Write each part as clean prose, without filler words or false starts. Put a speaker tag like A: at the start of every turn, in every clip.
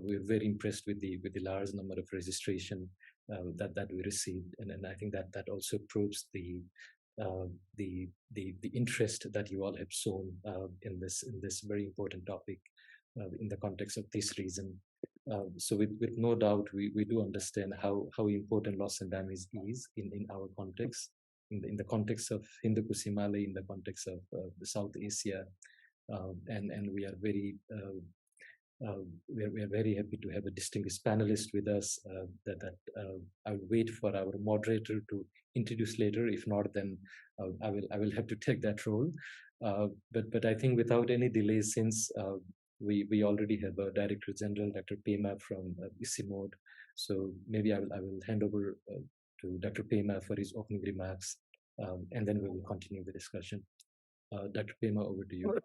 A: we're very impressed with the large number of registration that we received, and I think that also proves the interest that you all have shown in this very important topic in the context of this region. So with no doubt, we do understand how important loss and damage is in our context, in the context of Hindu Kush Himalaya, in the context of the South Asia, and we are very happy to have a distinguished panelist with us that I'll wait for our moderator to introduce later. If not, then I will have to take that role. But I think without any delay, since we already have a Director General, Dr. Pema from ICIMOD, so maybe I will hand over to Dr. Pema for his opening remarks, and then we will continue the discussion. Dr. Pema, over to you.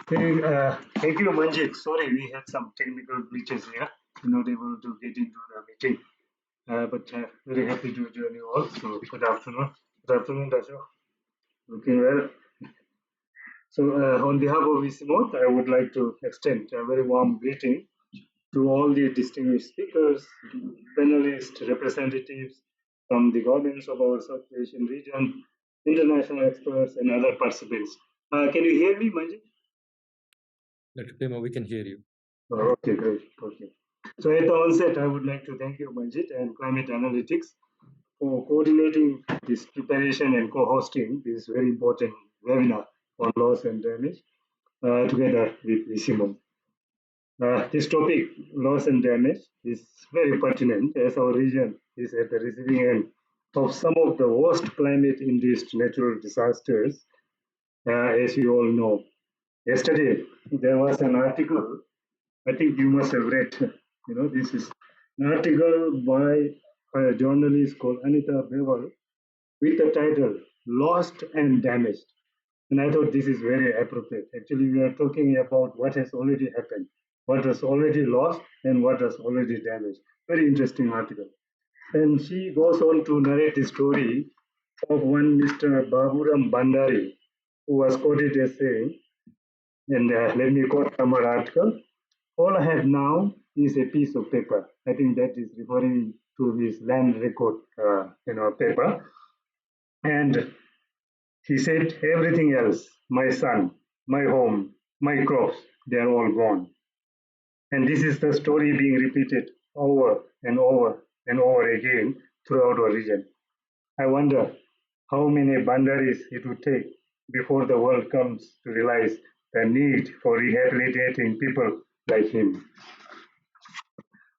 B: Thank you, Manjit. Sorry, we had some technical glitches here. We're not able to get into the meeting. But very happy to join you all. So good afternoon. Good afternoon, Dasha. Looking well. So on behalf of ICIMOD, I would like to extend a very warm greeting to all the distinguished speakers, panelists, representatives from the governments of our South Asian region, international experts, and other participants. Can you hear me, Manjit?
A: Dr. Pema, we can hear you.
B: Oh, okay, great. Okay. So at the onset, I would like to thank you, Manjit, and Climate Analytics for coordinating this preparation and co-hosting this very important webinar on loss and damage together with ICIMOD. This topic, loss and damage, is very pertinent as our region is at the receiving end of some of the worst climate-induced natural disasters, as you all know. Yesterday, there was an article, I think you must have read, this is an article by a journalist called Anita Beval with the title, Lost and Damaged. And I thought this is very appropriate. Actually, we are talking about what has already happened, what was already lost and what was already damaged. Very interesting article. And she goes on to narrate the story of one Mr. Baburam Bandari, who was quoted as saying, and let me quote from her article, all I have now is a piece of paper. I think that is referring to his land record, paper. And he said, everything else, my son, my home, my crops, they are all gone. And this is the story being repeated over and over and over again throughout our region. I wonder how many Bandaris it would take before the world comes to realize the need for rehabilitating people like him.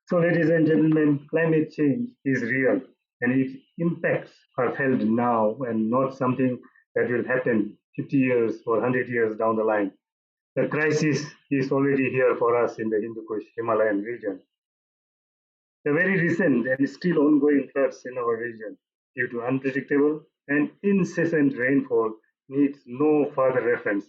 B: So, ladies and gentlemen, climate change is real and its impacts are felt now and not something that will happen 50 years or 100 years down the line. The crisis is already here for us in the Hindu Kush Himalayan region. The very recent and still ongoing floods in our region due to unpredictable and incessant rainfall needs no further reference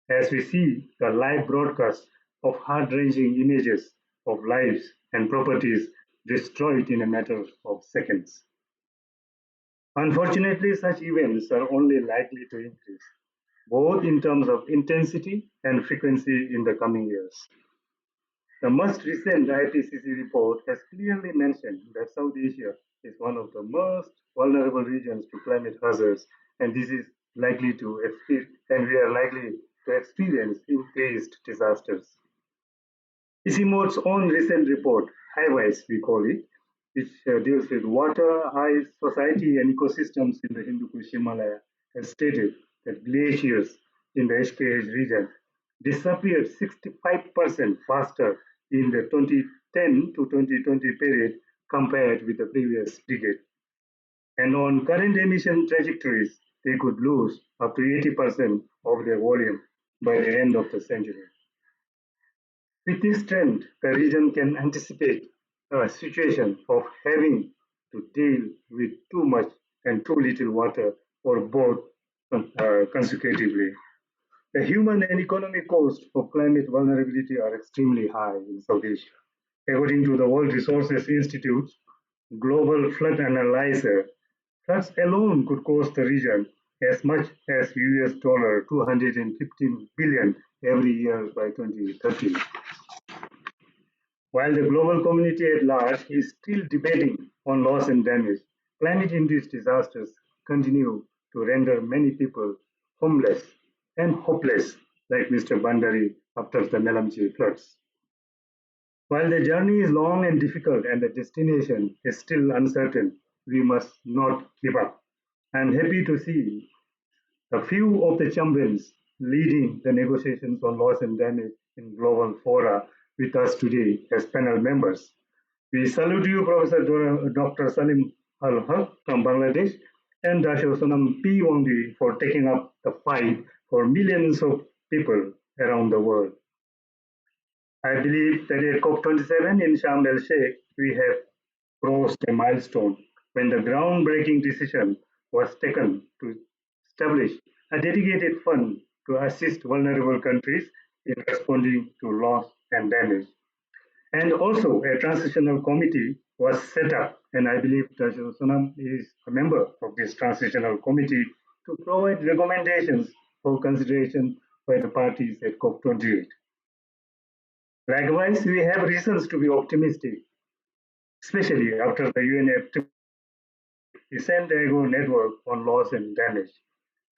B: as we see the live broadcast of heart-wrenching images of lives and properties destroyed in a matter of seconds. Unfortunately, such events are only likely to increase, both in terms of intensity and frequency in the coming years. The most recent IPCC report has clearly mentioned that South Asia is one of the most vulnerable regions to climate hazards, and this is likely to experience, and we are likely to experience increased disasters. ICIMOD's own recent report, Highwise we call it, which deals with water, ice, society, and ecosystems in the Hindu Kush Himalaya, has stated that glaciers in the HKH region disappeared 65% faster in the 2010 to 2020 period compared with the previous decade. And on current emission trajectories, they could lose up to 80% of their volume by the end of the century. With this trend, the region can anticipate a situation of having to deal with too much and too little water, or both consecutively. The human and economic costs of climate vulnerability are extremely high in South Asia. According to the World Resources Institute's Global Flood Analyzer, floods alone could cost the region as much as US dollar 215 billion every year by 2030. While the global community at large is still debating on loss and damage, climate-induced disasters continue to render many people homeless and hopeless, like Mr. Bandari after the Melamchi floods. While the journey is long and difficult and the destination is still uncertain, we must not give up. I am happy to see a few of the champions leading the negotiations on loss and damage in global fora with us today as panel members. We salute you, Professor Dr. Salim Al-Haq from Bangladesh and Dr. Sonam P. Wangdi for taking up the fight for millions of people around the world. I believe that at COP27 in Sharm el-Sheikh, we have crossed a milestone when the groundbreaking decision was taken to establish a dedicated fund to assist vulnerable countries in responding to loss and damage. And also, a transitional committee was set up, and I believe Dr. Sonam is a member of this transitional committee to provide recommendations for consideration by the parties at COP28. Likewise, we have reasons to be optimistic, especially after the UNFCCC, the Santiago Network on Loss and Damage,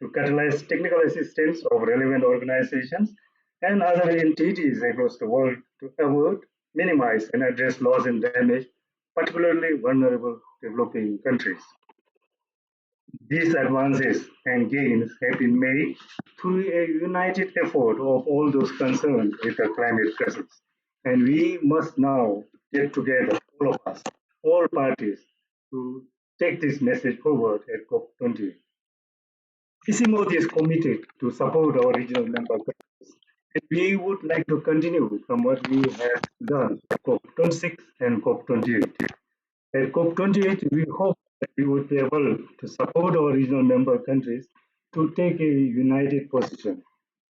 B: to catalyze technical assistance of relevant organizations and other entities across the world to avoid, minimize, and address loss and damage, particularly vulnerable developing countries. These advances and gains have been made through a united effort of all those concerned with the climate crisis. And we must now get together, all of us, all parties, to take this message forward at COP28. ICIMOD is committed to support our regional member countries. And we would like to continue from what we have done at COP26 and COP28. At COP28, we hope that we would be able to support our regional member countries to take a united position,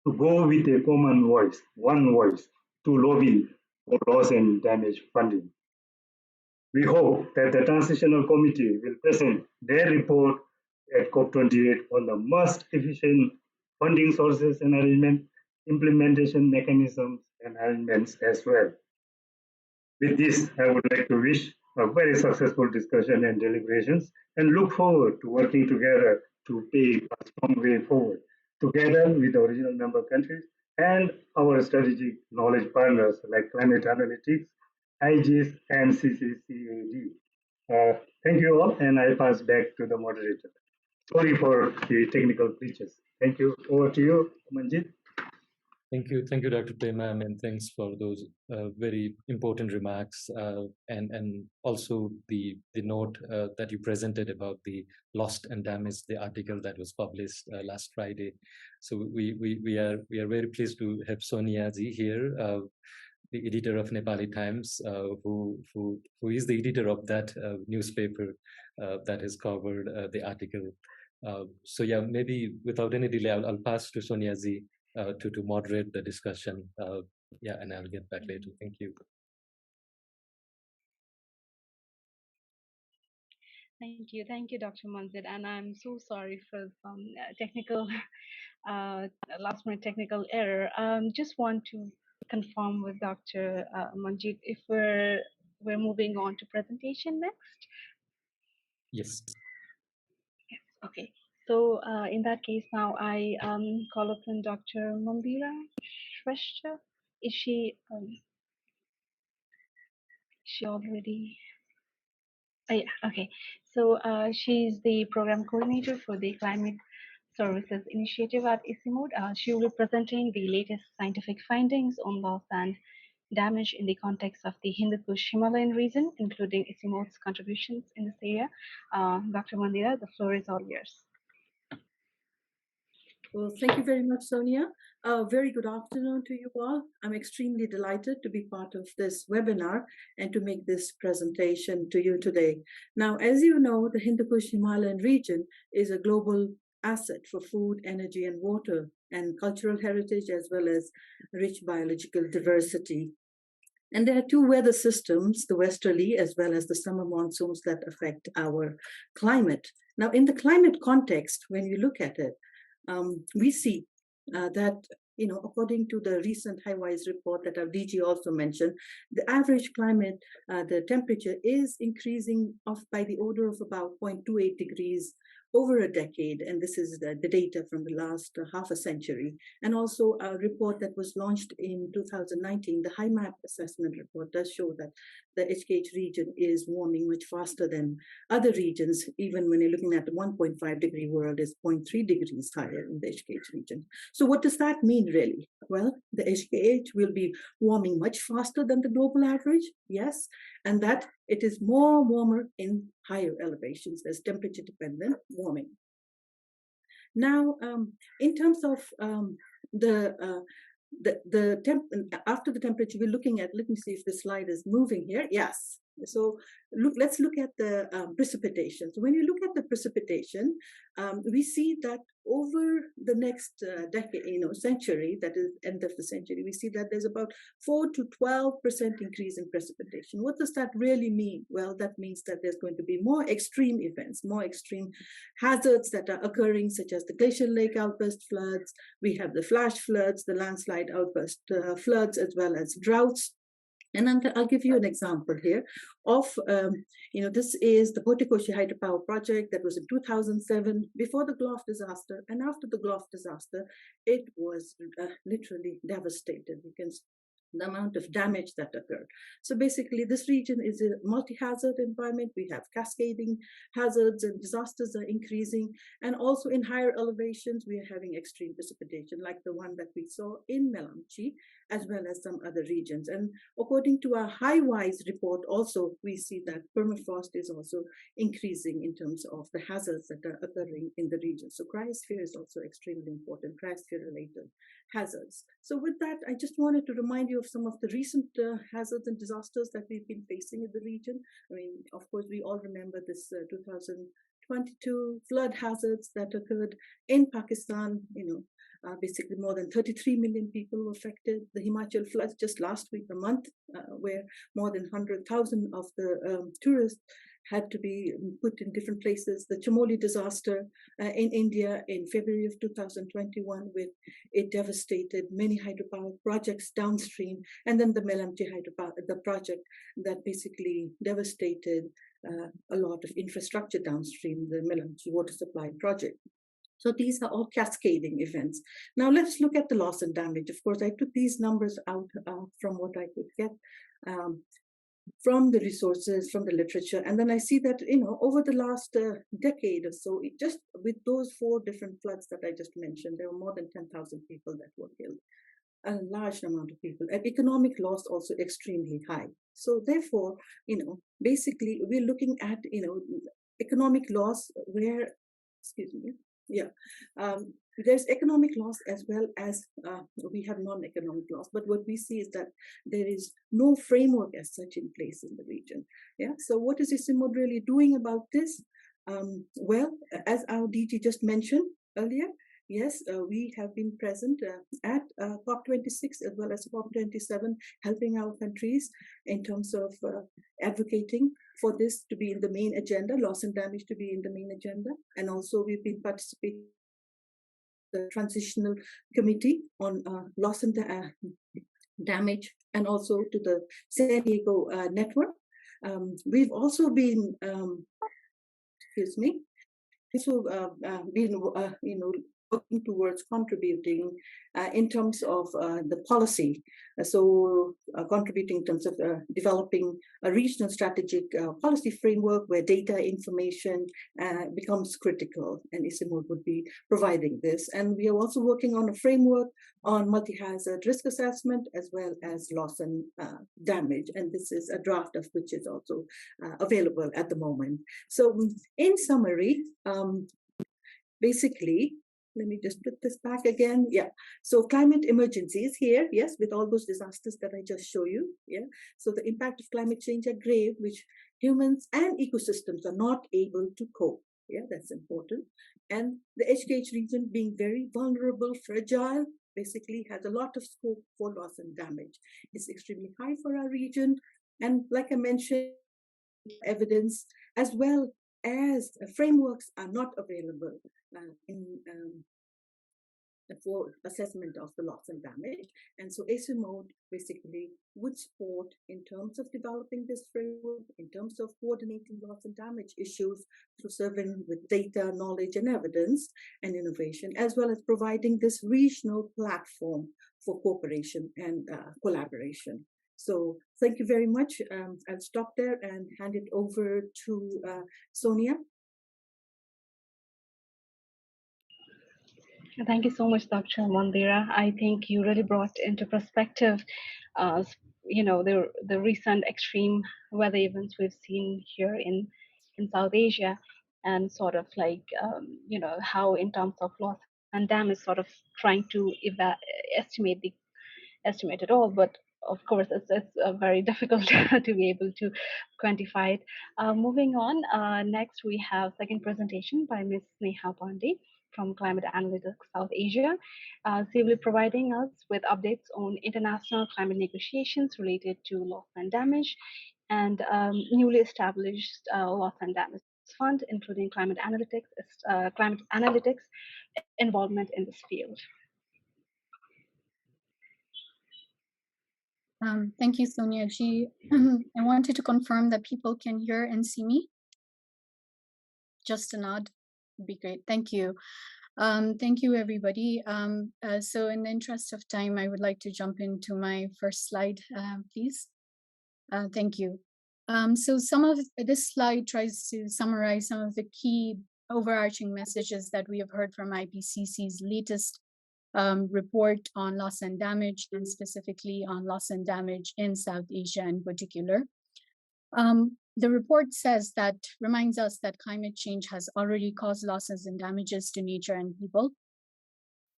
B: to go with a common voice, one voice, to lobby for loss and damage funding. We hope that the Transitional Committee will present their report at COP28 on the most efficient funding sources and arrangement, implementation mechanisms and arrangements as well. With this, I would like to wish a very successful discussion and deliberations and look forward to working together to pave a strong way forward, together with the original member countries and our strategic knowledge partners like Climate Analytics, IGIS, and CCCAD. Thank you all, and I pass back to the moderator. Sorry for the technical glitches. Thank you. Over to you, Manjit.
A: Thank you, Dr. Pema, and thanks for those very important remarks, and also the note that you presented about the lost and damaged, the article that was published last Friday. So we are very pleased to have Sonia ji here, the editor of Nepali Times, who is the editor of that newspaper that has covered the article. So yeah, maybe without any delay, I'll pass to Sonia ji to moderate the discussion. Yeah, and I'll get back later. Thank you.
C: Thank you, Dr. Manjit. And I'm so sorry for some technical, last-minute technical error. Just want to confirm with Dr. Manjit if we're moving on to presentation next.
A: Yes.
C: Okay. So in that case, now I call upon Dr. Mandira Shreya. Is she already? Oh, yeah. Okay. So she's the program coordinator for the Climate Services Initiative at ICIMOD. She will be presenting the latest scientific findings on loss and damage in the context of the Hindu Kush Himalayan region, including ICIMOD's contributions in this area. Dr. Mandira, the floor is all yours.
D: Well, thank you very much, Sonia. Very good afternoon to you all. I'm extremely delighted to be part of this webinar and to make this presentation to you today. Now, as you know, the Hindu Kush Himalayan region is a global asset for food, energy, and water, and cultural heritage, as well as rich biological diversity. And there are two weather systems, the westerly as well as the summer monsoons, that affect our climate. Now, in the climate context, when you look at it, we see that, according to the recent HiWise report that our DG also mentioned, the average climate, the temperature is increasing by the order of about 0.28 degrees over a decade, and this is the data from the last half a century. And also a report that was launched in 2019, the HiMap assessment report, does show that the HKH region is warming much faster than other regions. Even when you're looking at the 1.5 degree world, is 0.3 degrees higher in the HKH region. So what does that mean really? Well, the HKH will be warming much faster than the global average, yes, and that it is more warmer in higher elevations. There's temperature dependent warming. Now, in terms of after the temperature, we're looking at, let me see if the slide is moving here. Yes. So let's look at the precipitation. So when you look at the precipitation, we see that over the next decade, century, that is end of the century, we see that there's about 4 to 12% increase in precipitation. What does that really mean? Well, that means that there's going to be more extreme events, more extreme hazards that are occurring, such as the glacial lake outburst floods. We have the flash floods, the landslide outburst floods, as well as droughts. And then I'll give you an example here of, this is the Potikoshi hydropower project that was in 2007, before the Gulf disaster. And after the Gulf disaster, it was literally devastated. You can see the amount of damage that occurred. So basically, this region is a multi-hazard environment. We have cascading hazards, and disasters are increasing. And also in higher elevations, we are having extreme precipitation, like the one that we saw in Melamchi, as well as some other regions. And according to our HiWise report also, we see that permafrost is also increasing in terms of the hazards that are occurring in the region. So cryosphere is also extremely important, cryosphere-related hazards. So with that, I just wanted to remind you of some of the recent hazards and disasters that we've been facing in the region. I mean, of course, we all remember this 2022 flood hazards that occurred in Pakistan. Basically more than 33 million people were affected. The Himachal floods just last week, a month, where more than 100,000 of the tourists had to be put in different places. The Chamoli disaster in India in February of 2021, with it devastated many hydropower projects downstream, and then the Melamchi hydropower, the project that basically devastated a lot of infrastructure downstream, the Melamchi water supply project. So these are all cascading events. Now let's look at the loss and damage. Of course, I took these numbers out from what I could get from the resources, from the literature. And then I see that, over the last decade or so, just with those 4 different floods that I just mentioned, there were more than 10,000 people that were killed. A large amount of people, and economic loss also extremely high. So therefore, basically we're looking at, economic loss where, there's economic loss as well as we have non-economic loss. But what we see is that there is no framework as such in place in the region. Yeah. So what is ICIMOD really doing about this? Well, as our DG just mentioned earlier, yes, we have been present at COP26 as well as COP27, helping our countries in terms of advocating for this to be in the main agenda, loss and damage to be in the main agenda. And also we've been participating in the Transitional Committee on loss and damage, and also to the Santiago Network. We've also been, working towards contributing in terms of the policy. So contributing in terms of developing a regional strategic policy framework where data information becomes critical, and ICIMOD would be providing this. And we are also working on a framework on multi-hazard risk assessment as well as loss and damage. And this is a draft of which is also available at the moment. So in summary, basically, let me just put this back again. Yeah. So climate emergencies here, yes, with all those disasters that I just show you. Yeah. So the impact of climate change are grave, which humans and ecosystems are not able to cope. Yeah, that's important. And the HKH region being very vulnerable, fragile, basically has a lot of scope for loss and damage. It's extremely high for our region. And like I mentioned, evidence as well as frameworks are not available for assessment of the loss and damage. And so ICIMOD basically would support in terms of developing this framework, in terms of coordinating loss and damage issues through serving with data, knowledge, and evidence and innovation, as well as providing this regional platform for cooperation and collaboration. So thank you very much. I'll stop there and hand it over to Sonia.
C: Thank you so much, Dr. Mandira. I think you really brought into perspective, the recent extreme weather events we've seen here in South Asia, and sort of like, how in terms of loss and damage, sort of trying to estimate it all, but of course it's very difficult to be able to quantify it. Moving on, next we have second presentation by Ms. Sneha Pandey from Climate Analytics South Asia. She will be providing us with updates on international climate negotiations related to loss and damage, and newly established loss and damage fund, including climate analytics involvement in this field.
E: Thank you, Sonia. I wanted to confirm that people can hear and see me. Just a nod would be great. Thank you. Thank you, everybody. So in the interest of time, I would like to jump into my first slide, please. Thank you. So some of this slide tries to summarize some of the key overarching messages that we have heard from IPCC's latest report on loss and damage, and specifically on loss and damage in South Asia in particular. The report reminds us that climate change has already caused losses and damages to nature and people,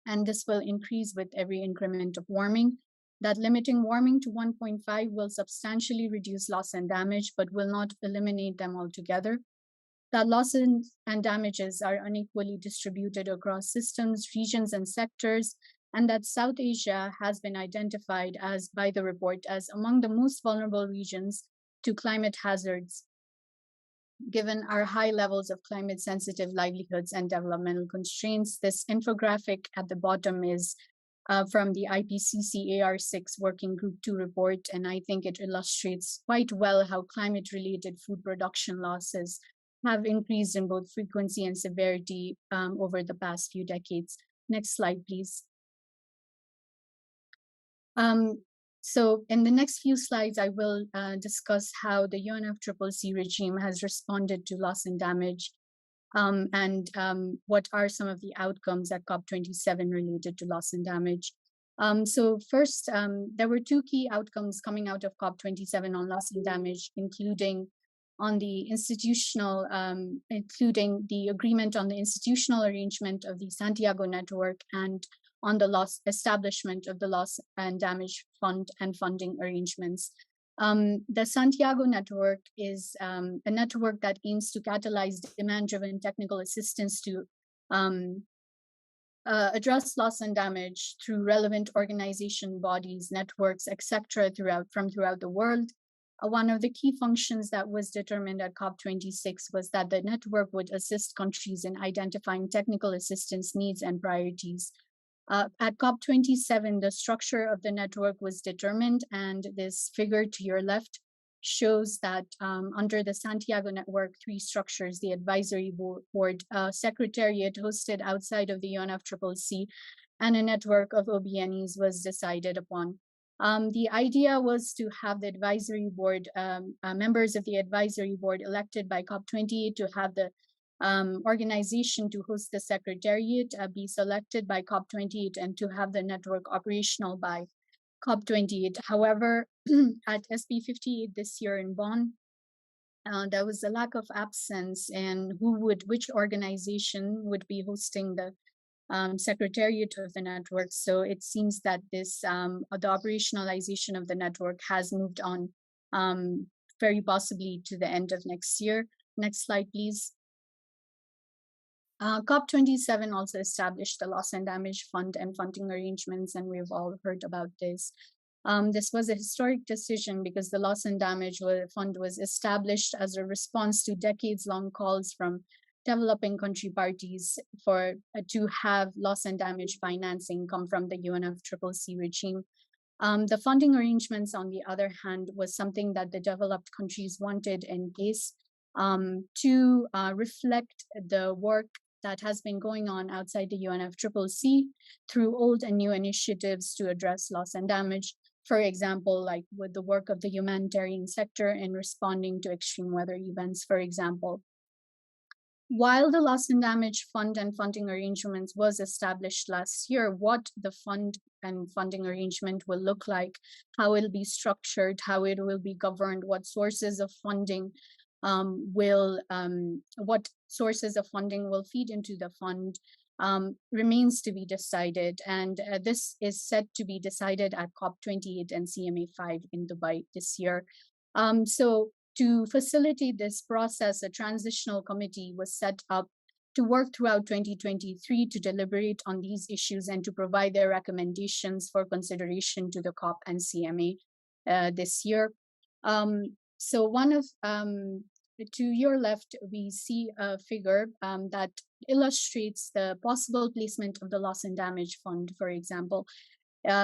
E: and this will increase with every increment of warming. That limiting warming to 1.5 will substantially reduce loss and damage, but will not eliminate them altogether. That losses and damages are unequally distributed across systems, regions, and sectors, and that South Asia has been identified by the report as among the most vulnerable regions to climate hazards, given our high levels of climate-sensitive livelihoods and developmental constraints. This infographic at the bottom is from the IPCC AR6 Working Group 2 report, and I think it illustrates quite well how climate-related food production losses have increased in both frequency and severity over the past few decades. Next slide, please. So in the next few slides, I will discuss how the UNFCCC regime has responded to loss and damage, and what are some of the outcomes at COP27 related to loss and damage. So first, there were two key outcomes coming out of COP27 on loss and damage, including the agreement on the institutional arrangement of the Santiago Network, and on the establishment of the loss and damage fund and funding arrangements. The Santiago Network is a network that aims to catalyze demand-driven technical assistance to address loss and damage through relevant organization bodies, networks, etc. from throughout the world. One of the key functions that was determined at COP26 was that the network would assist countries in identifying technical assistance needs and priorities. At COP27, the structure of the network was determined, and this figure to your left shows that under the Santiago Network, three structures: the advisory board, secretariat hosted outside of the UNFCCC, and a network of OBNEs was decided upon. The idea was to have the advisory board, members of the advisory board elected by COP28 to have the organization to host the secretariat be selected by COP28 and to have the network operational by COP28. However, at SB58 this year in Bonn, there was a lack of absence in which organization would be hosting the secretariat of the network. So it seems that the operationalization of the network has moved on very possibly to the end of next year. Next slide, please. COP27 also established the Loss and Damage Fund and funding arrangements, and we've all heard about this. This was a historic decision because the Loss and Damage Fund was established as a response to decades-long calls from developing country parties to have loss and damage financing come from the UNFCCC regime. The funding arrangements, on the other hand, was something that the developed countries wanted in case to reflect the work that has been going on outside the UNFCCC through old and new initiatives to address loss and damage. For example, like with the work of the humanitarian sector in responding to extreme weather events, for example. While the Loss and Damage Fund and funding arrangements was established last year, what the fund and funding arrangement will look like, how it'll be structured, how it will be governed, what sources of funding what sources of funding will feed into the fund remains to be decided. And this is set to be decided at COP28 and CMA5 in Dubai this year. So to facilitate this process, a transitional committee was set up to work throughout 2023 to deliberate on these issues and to provide their recommendations for consideration to the COP and CMA this year. So one of, to your left, we see a figure that illustrates the possible placement of the Loss and Damage Fund, for example.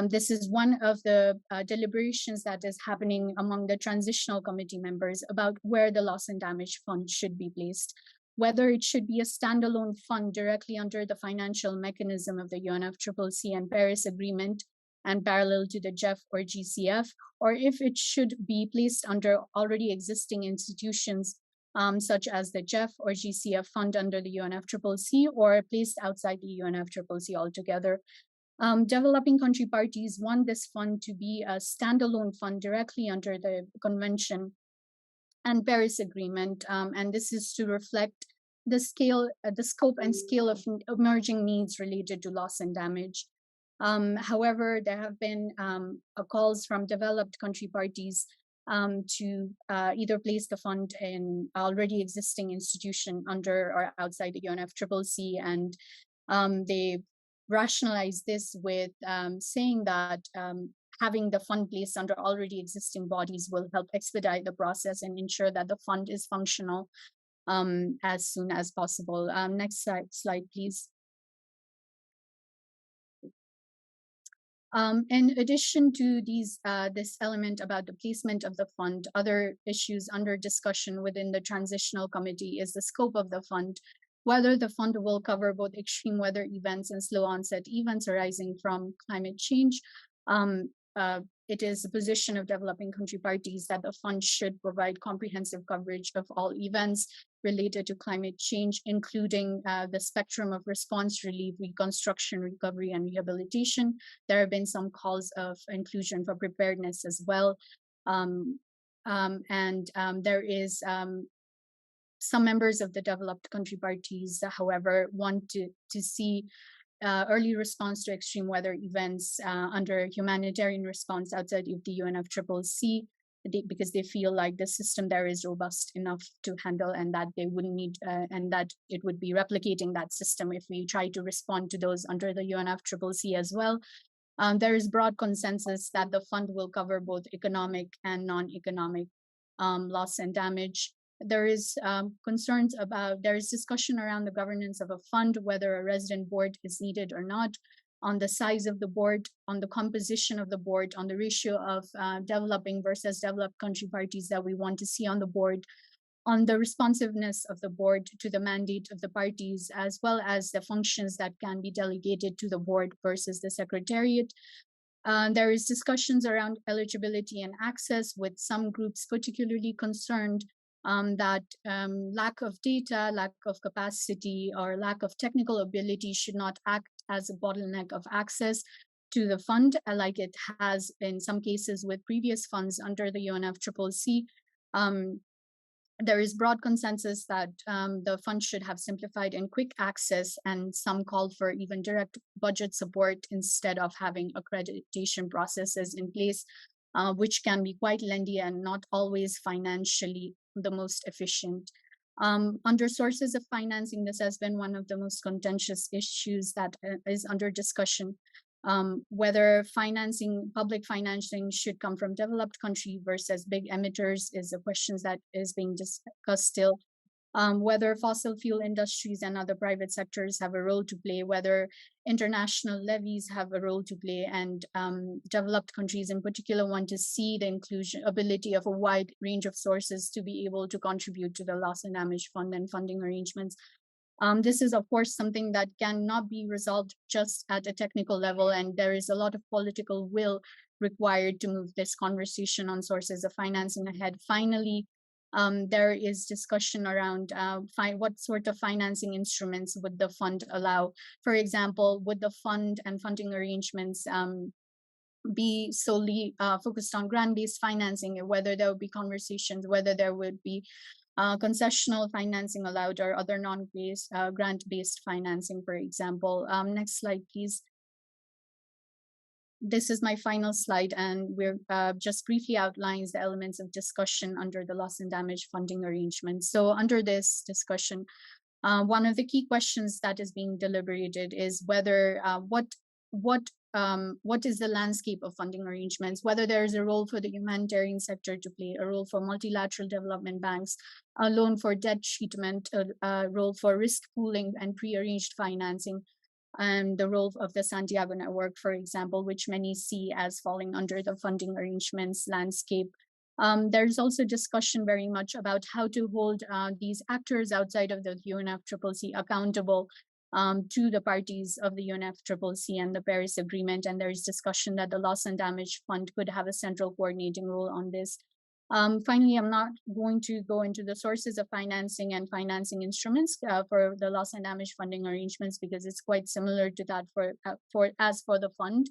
E: This is one of the deliberations that is happening among the transitional committee members about where the Loss and Damage Fund should be placed, whether it should be a standalone fund directly under the financial mechanism of the UNFCCC and Paris Agreement and parallel to the GEF or GCF, or if it should be placed under already existing institutions such as the GEF or GCF fund under the UNFCCC, or placed outside the UNFCCC altogether. Developing country parties want this fund to be a standalone fund directly under the Convention and Paris Agreement, and this is to reflect the scale, the scope and scale of emerging needs related to loss and damage. However, there have been calls from developed country parties to either place the fund in already existing institution under or outside the UNFCCC, and they rationalize this with saying that having the fund placed under already existing bodies will help expedite the process and ensure that the fund is functional as soon as possible. Next slide, please. In addition to this element about the placement of the fund, other issues under discussion within the transitional committee is the scope of the fund, whether the fund will cover both extreme weather events and slow onset events arising from climate change. It is the position of developing country parties that the fund should provide comprehensive coverage of all events related to climate change, including the spectrum of response, relief, reconstruction, recovery, and rehabilitation. There have been some calls of inclusion for preparedness as well. There is some members of the developed country parties, however, want to see early response to extreme weather events under humanitarian response outside of the UNFCCC, because they feel like the system there is robust enough to handle, and that they wouldn't need, and that it would be replicating that system if we try to respond to those under the UNFCCC as well. There is broad consensus that the fund will cover both economic and non-economic loss and damage. There is there is discussion around the governance of a fund, whether a resident board is needed or not, on the size of the board, on the composition of the board, on the ratio of developing versus developed country parties that we want to see on the board, on the responsiveness of the board to the mandate of the parties, as well as the functions that can be delegated to the board versus the secretariat. There is discussions around eligibility and access, with some groups particularly concerned that lack of data, lack of capacity, or lack of technical ability should not act as a bottleneck of access to the fund, like it has in some cases with previous funds under the UNFCCC. There is broad consensus that the fund should have simplified and quick access, and some called for even direct budget support instead of having accreditation processes in place, which can be quite lengthy and not always financially the most efficient. Under sources of financing, this has been one of the most contentious issues that is under discussion. Whether public financing should come from developed country versus big emitters is a question that is being discussed still. Whether fossil fuel industries and other private sectors have a role to play, whether international levies have a role to play, and developed countries in particular want to see the ability of a wide range of sources to be able to contribute to the loss and damage fund and funding arrangements. This is, of course, something that cannot be resolved just at a technical level, and there is a lot of political will required to move this conversation on sources of financing ahead. Finally, there is discussion around what sort of financing instruments would the fund allow. For example, would the fund and funding arrangements be solely focused on grant-based financing, or whether there would be conversations, whether there would be concessional financing allowed or other non-based grant-based financing, for example. Next slide, please. This is my final slide, and we're just briefly outlines the elements of discussion under the loss and damage funding arrangement. So under this discussion, one of the key questions that is being deliberated is whether what is the landscape of funding arrangements, whether there is a role for the humanitarian sector to play, a role for multilateral development banks, a loan for debt treatment, a role for risk pooling and pre-arranged financing, and the role of the Santiago Network, for example, which many see as falling under the funding arrangements landscape. There's also discussion very much about how to hold these actors outside of the UNFCCC accountable to the parties of the UNFCCC and the Paris Agreement. And there is discussion that the Loss and Damage Fund could have a central coordinating role on this. Finally, I'm not going to go into the sources of financing and financing instruments for the loss and damage funding arrangements, because it's quite similar to that as for the fund.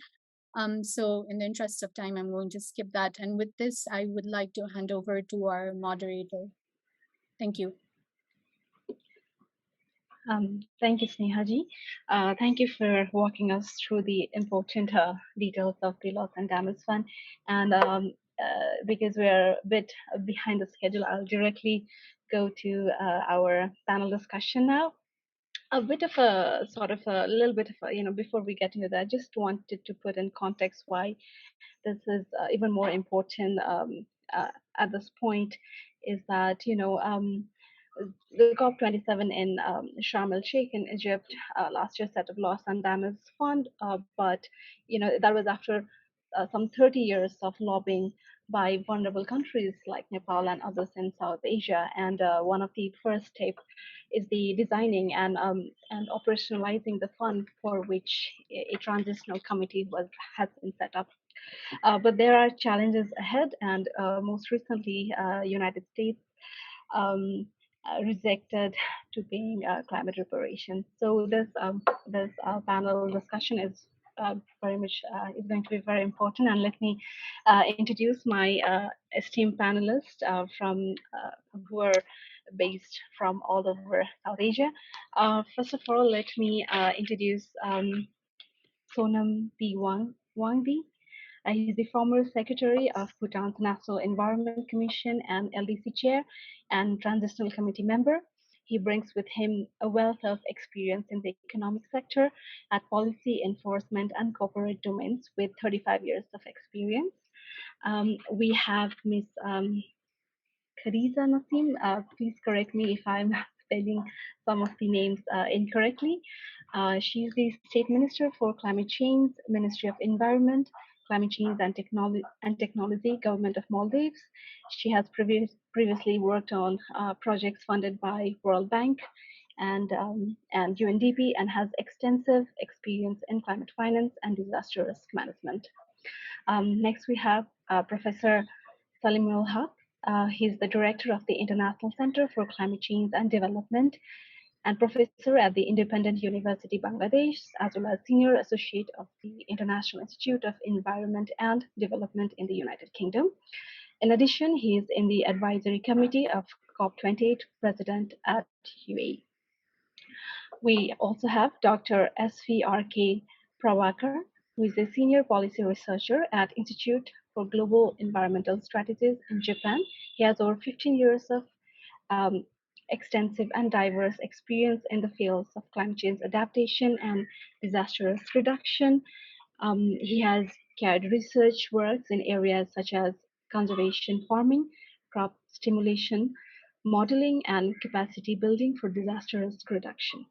E: So in the interest of time, I'm going to skip that. And with this, I would like to hand over to our moderator. Thank you.
C: Thank you, Sneha ji. Thank you for walking us through the important details of the loss and damage fund. And because we're a bit behind the schedule, I'll directly go to our panel discussion now. A bit of a sort of a little bit of a, before we get into that, I just wanted to put in context why this is even more important at this point, is that, the COP27 in Sharm el-Sheikh in Egypt last year set of loss and damage fund, but that was after some 30 years of lobbying by vulnerable countries like Nepal and others in South Asia. And one of the first steps is the designing and operationalizing the fund, for which a transitional committee has been set up. But there are challenges ahead, and most recently, United States rejected to paying climate reparations. So this panel discussion is very much is going to be very important. And let me introduce my esteemed panelists from who are based from all over South Asia. First of all, let me introduce Sonam P. Wangdi. He's the former secretary of Bhutan's National Environment Commission and LDC chair and Transitional Committee member. He brings with him a wealth of experience in the economic sector at policy enforcement and corporate domains with 35 years of experience. We have Ms. Khadeeja Naseem. Please correct me if I'm spelling some of the names incorrectly. She's the State Minister for Climate Change, Ministry of Environment, Climate Change and Technology, Government of Maldives. She has previously worked on projects funded by World Bank and UNDP, and has extensive experience in climate finance and disaster risk management. Next, we have Professor Salimul Haq. He's the director of the International Center for Climate Change and Development and professor at the Independent University Bangladesh, as well as senior associate of the International Institute of Environment and Development in the United Kingdom. In addition, he is in the advisory committee of COP28 president at UAE. We also have Dr. S.V.R.K. Prabhakar, who is a senior policy researcher at Institute for Global Environmental Strategies in Japan. He has over 15 years of extensive and diverse experience in the fields of climate change adaptation and disaster risk reduction. He has carried research works in areas such as conservation farming, crop stimulation, modeling, and capacity building for disaster risk reduction.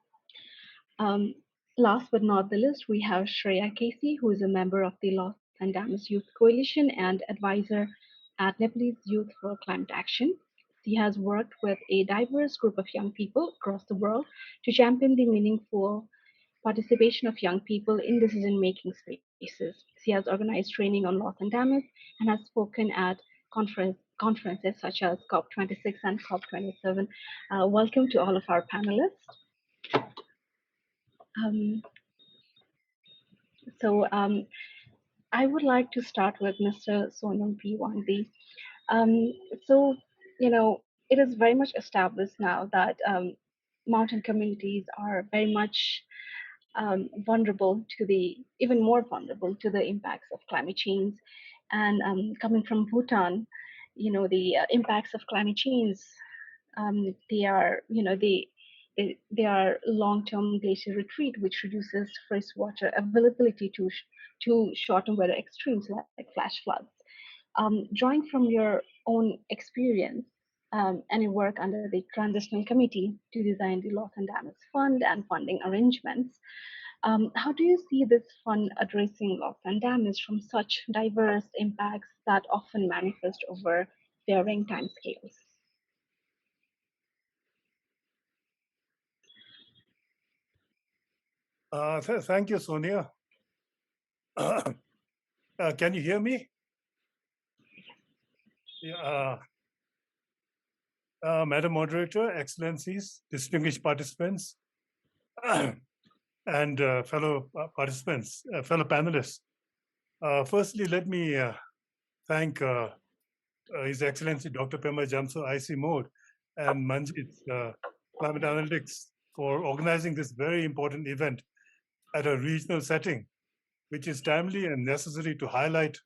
C: Um, Last but not the least, we have Shreya Casey, who is a member of the Loss and Damage Youth Coalition and advisor at Nepalese Youth for Climate Action. She has worked with a diverse group of young people across the world to champion the meaningful participation of young people in decision-making spaces. She has organized training on loss and damage and has spoken at conferences such as COP26 and COP27. Welcome to all of our panelists. Um, so I would like to start with Mr. Sonam P. Wangdi. So, it is very much established now that mountain communities are very much vulnerable to even more vulnerable to the impacts of climate change. And coming from Bhutan, the impacts of climate change, they are, they are long-term glacier retreat, which reduces freshwater availability to short-term weather extremes like flash floods. Drawing from your own experience and your work under the Transitional Committee to design the Loss and Damage Fund and funding arrangements, how do you see this fund addressing loss and damage from such diverse impacts that often manifest over varying timescales?
F: Thank you, Sonia. Can you hear me? Yeah, Madam Moderator, Excellencies, distinguished participants, and fellow participants, fellow panelists. Firstly, let me thank His Excellency Dr. Pema Gyamtsho, ICIMOD, and Manjit Climate Analytics for organizing this very important event at a regional setting, which is timely and necessary to highlight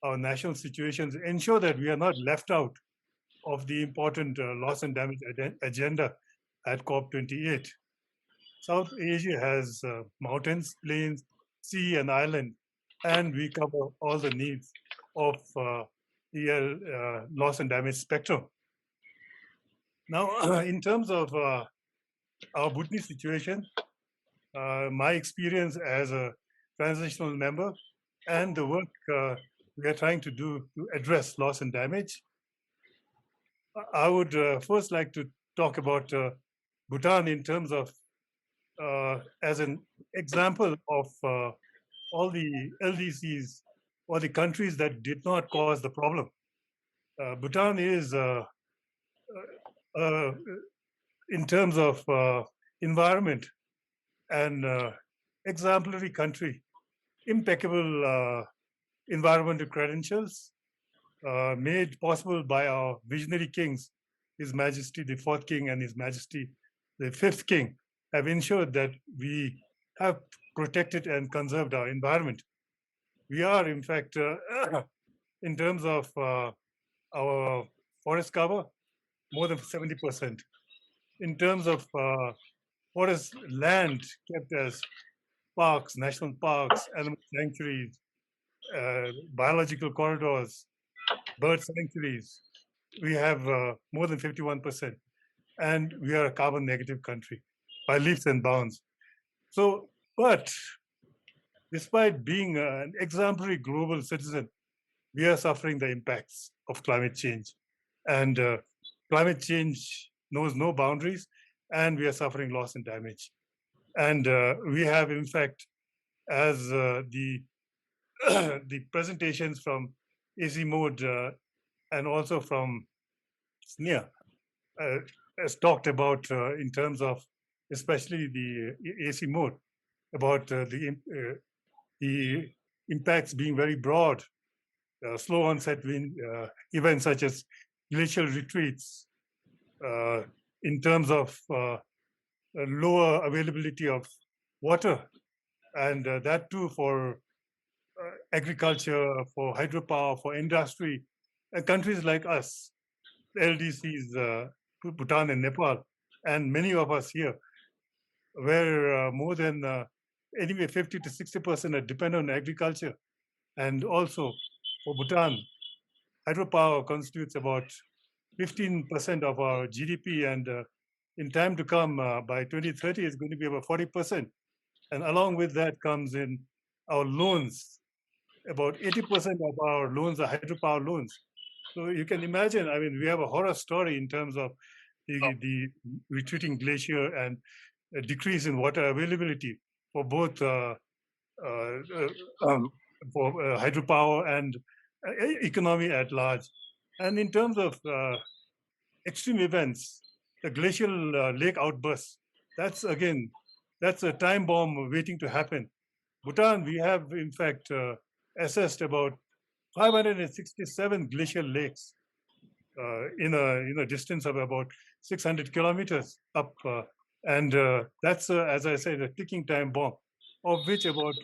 F: our national situations, ensure that we are not left out of the important loss and damage agenda at COP28. South Asia has mountains, plains, sea, and island, and we cover all the needs of the loss and damage spectrum. Now, in terms of our Bhutanese situation, my experience as a transitional member and the work we are trying to do to address loss and damage, I would first like to talk about Bhutan in terms of as an example of all the LDCs or the countries that did not cause the problem. Bhutan is, in terms of environment, an exemplary country, impeccable environmental credentials, made possible by our visionary kings, His Majesty the Fourth King and His Majesty the Fifth King, have ensured that we have protected and conserved our environment. We are, in fact, in terms of our forest cover, more than 70%. In terms of forest land kept as parks, national parks, animal sanctuaries, biological corridors, bird sanctuaries, we have more than 51%. And we are a carbon negative country by leaps and bounds. So, but despite being an exemplary global citizen, we are suffering the impacts of climate change. And climate change knows no boundaries, and we are suffering loss and damage. And we have, in fact, as the the presentations from ICIMOD and also from Sneha has talked about in terms of especially the ICIMOD, about the impacts being very broad, slow onset wind events such as glacial retreats, in terms of lower availability of water, and that too for agriculture, for hydropower, for industry, countries like us, LDCs Bhutan and Nepal, and many of us here, where more than anyway 50 to 60% are dependent on agriculture. And also for Bhutan, hydropower constitutes about 15% of our GDP, and in time to come, by 2030, it's going to be about 40%. And along with that comes in our loans. About 80% of our loans are hydropower loans. So you can imagine, I mean, we have a horror story in terms of the retreating glacier and a decrease in water availability for both for hydropower and economy at large. And in terms of extreme events, the glacial lake outbursts, that's a time bomb waiting to happen. Bhutan, we have in fact assessed about 567 glacial lakes in a distance of about 600 kilometers up, and that's as I said, a ticking time bomb, of which about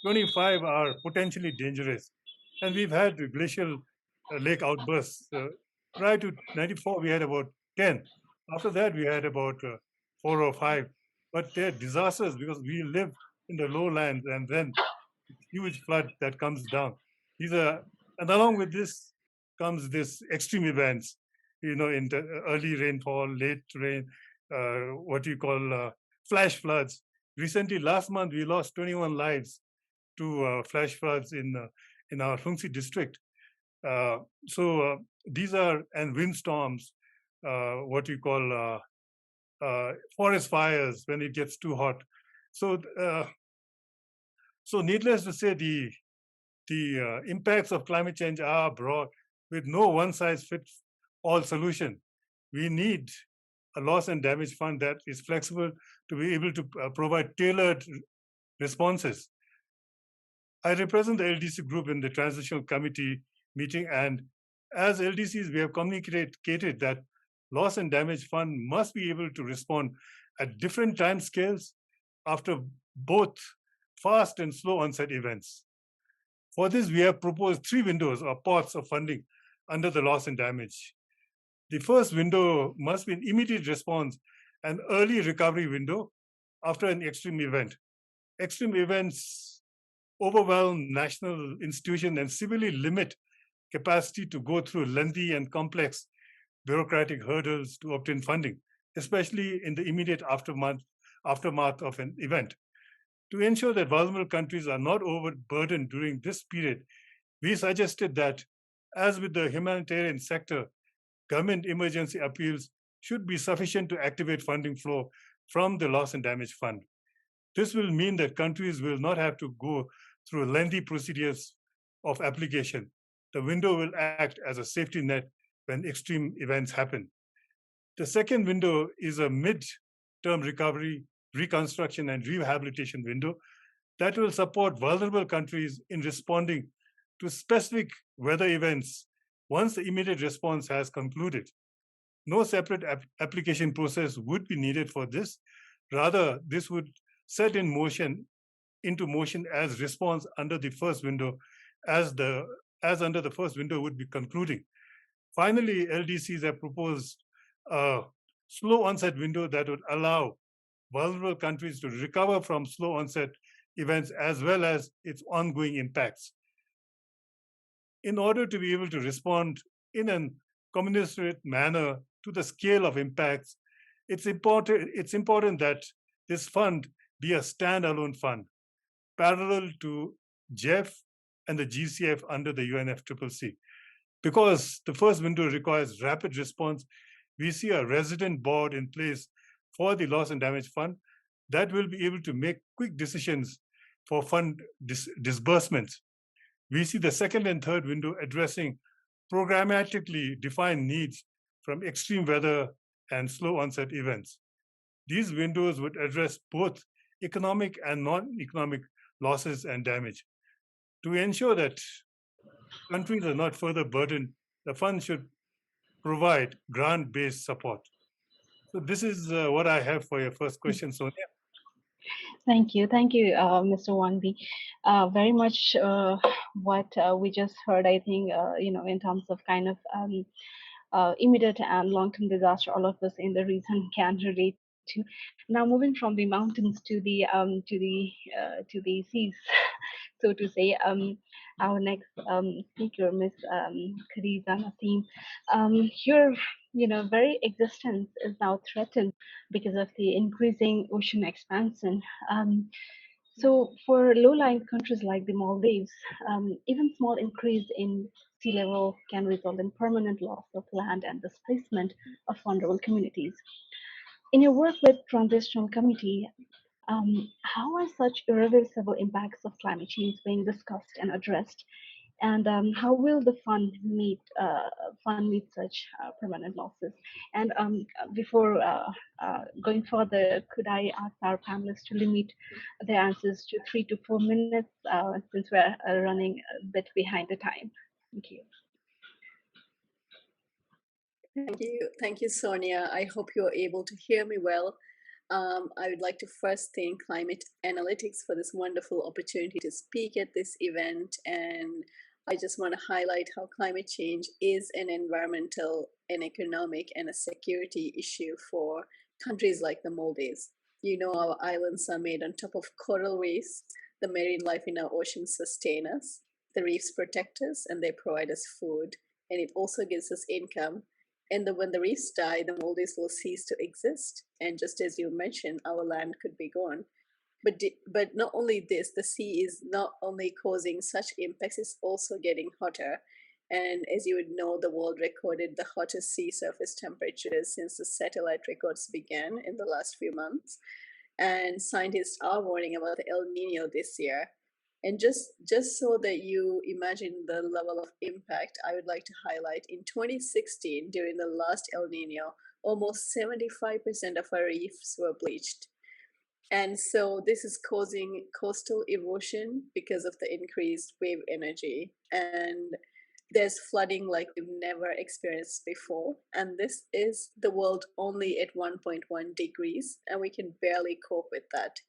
F: 25 are potentially dangerous. And we've had glacial lake outbursts. Prior to 94, we had about 10. After that, we had about 4 or 5. But they're disasters because we live in the lowlands, and then huge flood that comes down. These are, and along with this comes this extreme events, in the early rainfall, late rain, what you call flash floods. Recently, last month, we lost 21 lives to flash floods in our Phungsi district. So these are, and windstorms, what you call forest fires when it gets too hot. So needless to say, the impacts of climate change are broad, with no one-size-fits-all solution. We need a loss and damage fund that is flexible to be able to provide tailored responses. I represent the LDC group in the Transitional Committee meeting, and as LDCs, we have communicated that loss and damage fund must be able to respond at different time scales after both fast and slow onset events. For this, we have proposed 3 windows or pots of funding under the loss and damage. The first window must be an immediate response, an early recovery window after an extreme event. Extreme events overwhelm national institutions and severely limit capacity to go through lengthy and complex bureaucratic hurdles to obtain funding, especially in the immediate aftermath of an event. To ensure that vulnerable countries are not overburdened during this period, we suggested that, as with the humanitarian sector, government emergency appeals should be sufficient to activate funding flow from the loss and damage fund. This will mean that countries will not have to go through lengthy procedures of application. The window will act as a safety net when extreme events happen. The second window is a mid-term recovery, reconstruction, and rehabilitation window that will support vulnerable countries in responding to specific weather events once the immediate response has concluded. No separate application process would be needed for this. Rather, this would set into motion as response under the first window, as under the first window would be concluding. Finally, LDCs have proposed a slow onset window that would allow vulnerable countries to recover from slow onset events as well as its ongoing impacts. In order to be able to respond in a commensurate manner to the scale of impacts, it's important that this fund be a standalone fund, parallel to GEF and the GCF under the UNFCCC. Because the first window requires rapid response, we see a resident board in place for the loss and damage fund that will be able to make quick decisions for fund disbursements. We see the second and third window addressing programmatically defined needs from extreme weather and slow onset events. These windows would address both economic and non-economic losses and damage. To ensure that countries are not further burdened, the fund should provide grant-based support. So this is what I have for your first question, Sonia.
C: Thank you, Mr. Wangdi. Very much what we just heard, I think, in terms of kind of immediate and long-term disaster all of us in the region can relate to. Now, moving from the mountains to the seas, so to say. Our next speaker, Miss Khadeeja Naseem, your very existence is now threatened because of the increasing ocean expansion. So for low-lying countries like the Maldives, even small increase in sea level can result in permanent loss of land and displacement of vulnerable communities. In your work with Transitional Committee, how are such irreversible impacts of climate change being discussed and addressed? And how will the fund meet such permanent losses? And before going further, could I ask our panelists to limit their answers to 3 to 4 minutes, since we're running a bit behind the time? Thank you.
G: Thank you, Sonia. I hope you're able to hear me well. I would like to first thank Climate Analytics for this wonderful opportunity to speak at this event. And I just want to highlight how climate change is an environmental, an economic, and a security issue for countries like the Maldives. You know, our islands are made on top of coral reefs. The marine life in our oceans sustain us. The reefs protect us and they provide us food. And it also gives us income. And when the reefs die, the Maldives will cease to exist. And just as you mentioned, our land could be gone. But not only this, the sea is not only causing such impacts, it's also getting hotter. And as you would know, the world recorded the hottest sea surface temperatures since the satellite records began in the last few months. And scientists are warning about the El Nino this year. And just so that you imagine the level of impact, I would like to highlight in 2016, during the last El Nino, almost 75% of our reefs were bleached. And so this is causing coastal erosion because of the increased wave energy. And there's flooding like we've never experienced before. And this is the world only at 1.1 degrees, and we can barely cope with that.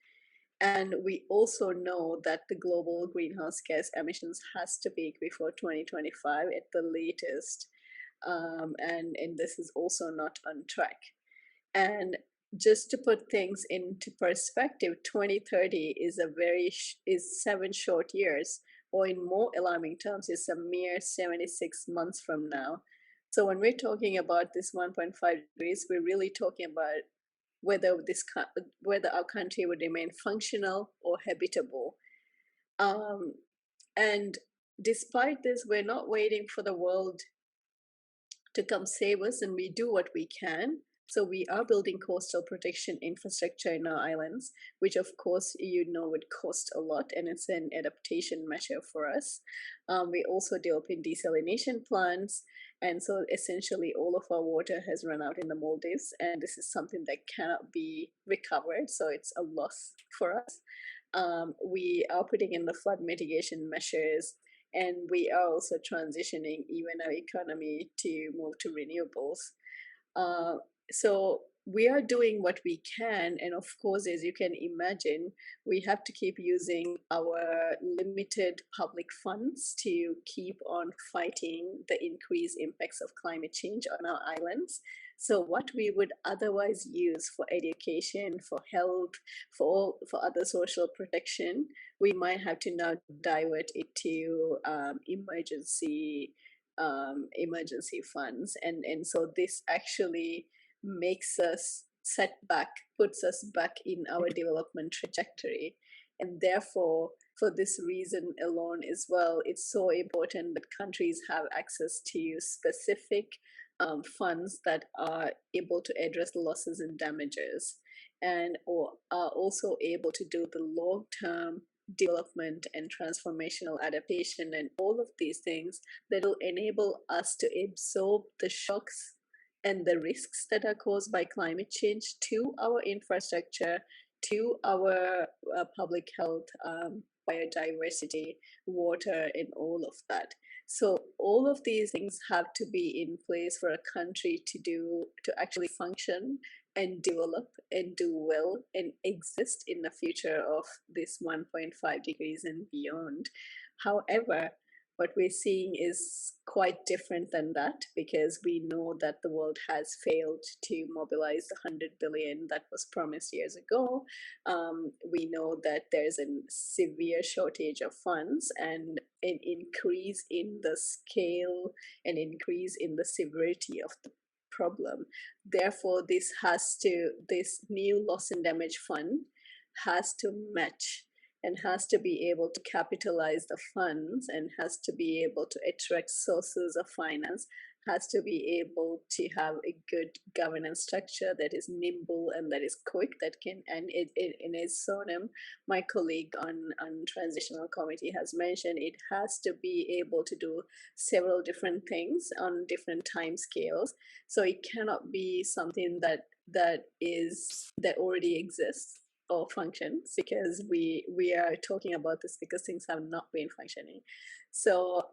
G: And we also know that the global greenhouse gas emissions has to peak before 2025 at the latest. And this is also not on track. And just to put things into perspective, 2030 is 7 short years, or in more alarming terms, it's a mere 76 months from now. So when we're talking about this 1.5 degrees, we're really talking about whether our country would remain functional or habitable. And despite this, we're not waiting for the world to come save us, and we do what we can. So we are building coastal protection infrastructure in our islands, which of course would cost a lot, and it's an adaptation measure for us. We also developing desalination plants, and so essentially all of our water has run out in the Maldives, and this is something that cannot be recovered, so it's a loss for us. We are putting in the flood mitigation measures, and we are also transitioning even our economy to move to renewables. So we are doing what we can, and of course, as you can imagine, we have to keep using our limited public funds to keep on fighting the increased impacts of climate change on our islands. So what we would otherwise use for education, for health, for other social protection, we might have to now divert it to emergency funds, and so this actually makes us puts us back in our development trajectory. And therefore, for this reason alone as well, it's so important that countries have access to specific funds that are able to address losses and damages, and or are also able to do the long-term development and transformational adaptation and all of these things that will enable us to absorb the shocks and the risks that are caused by climate change to our infrastructure, to our public health, biodiversity, water, and all of that. So all of these things have to be in place for a country to actually function and develop and do well and exist in the future of this 1.5 degrees and beyond. However, what we're seeing is quite different than that, because we know that the world has failed to mobilize the 100 billion that was promised years ago. We know that there's a severe shortage of funds and an increase in the scale and increase in the severity of the problem. Therefore, this new loss and damage fund has to match and has to be able to capitalize the funds and has to be able to attract sources of finance, has to be able to have a good governance structure that is nimble and that is quick, that can, and as Sonam, my colleague on Transitional Committee has mentioned, it has to be able to do several different things on different time scales. So it cannot be something that already exists or functions, because we are talking about this because things have not been functioning. So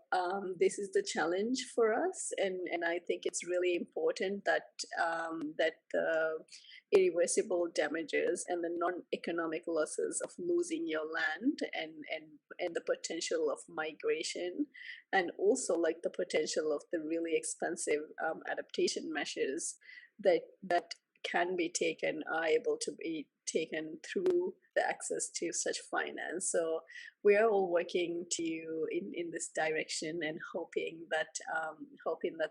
G: this is the challenge for us, and I think it's really important that that the irreversible damages and the non-economic losses of losing your land and the potential of migration, and also like the potential of the really expensive adaptation measures that can be taken are able to be taken through the access to such finance. So we are all working in this direction, and hoping that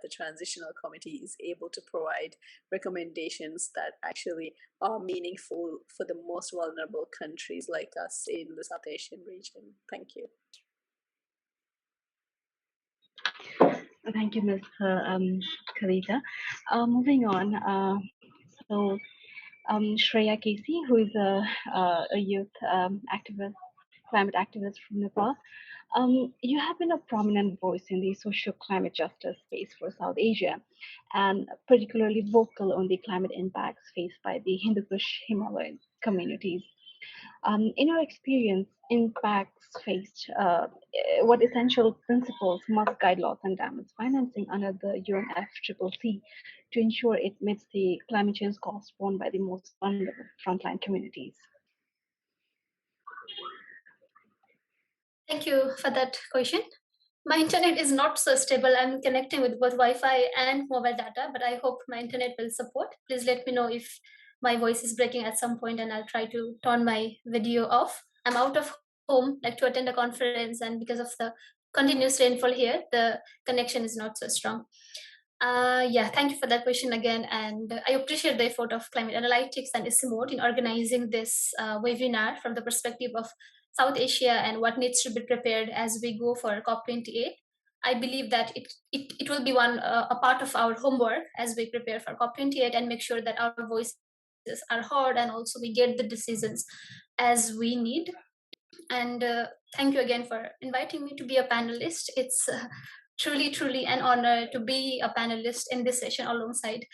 G: the Transitional Committee is able to provide recommendations that actually are meaningful for the most vulnerable countries like us in the South Asian region. Thank you.
C: Thank you, Ms. Khadeeja. Moving on, so Shreya Casey, who is a youth activist, climate activist from Nepal. You have been a prominent voice in the social climate justice space for South Asia, and particularly vocal on the climate impacts faced by the Hindu Kush Himalayan communities. In your experience, impacts faced, what essential principles must guide loss and damage financing under the UNFCCC to ensure it meets the climate change costs borne by the most vulnerable frontline communities?
H: Thank you for that question. My internet is not so stable. I'm connecting with both Wi-Fi and mobile data, but I hope my internet will support. Please let me know if my voice is breaking at some point, and I'll try to turn my video off. I'm out of home, like to attend a conference, and because of the continuous rainfall here, the connection is not so strong. Yeah, thank you for that question again, and I appreciate the effort of Climate Analytics and ICIMOD in organizing this webinar from the perspective of South Asia and what needs to be prepared as we go for COP28. I believe that it will be a part of our homework as we prepare for COP28 and make sure that our voices are heard, and also we get the decisions as we need. And thank you again for inviting me to be a panelist. It's truly an honor to be a panelist in this session alongside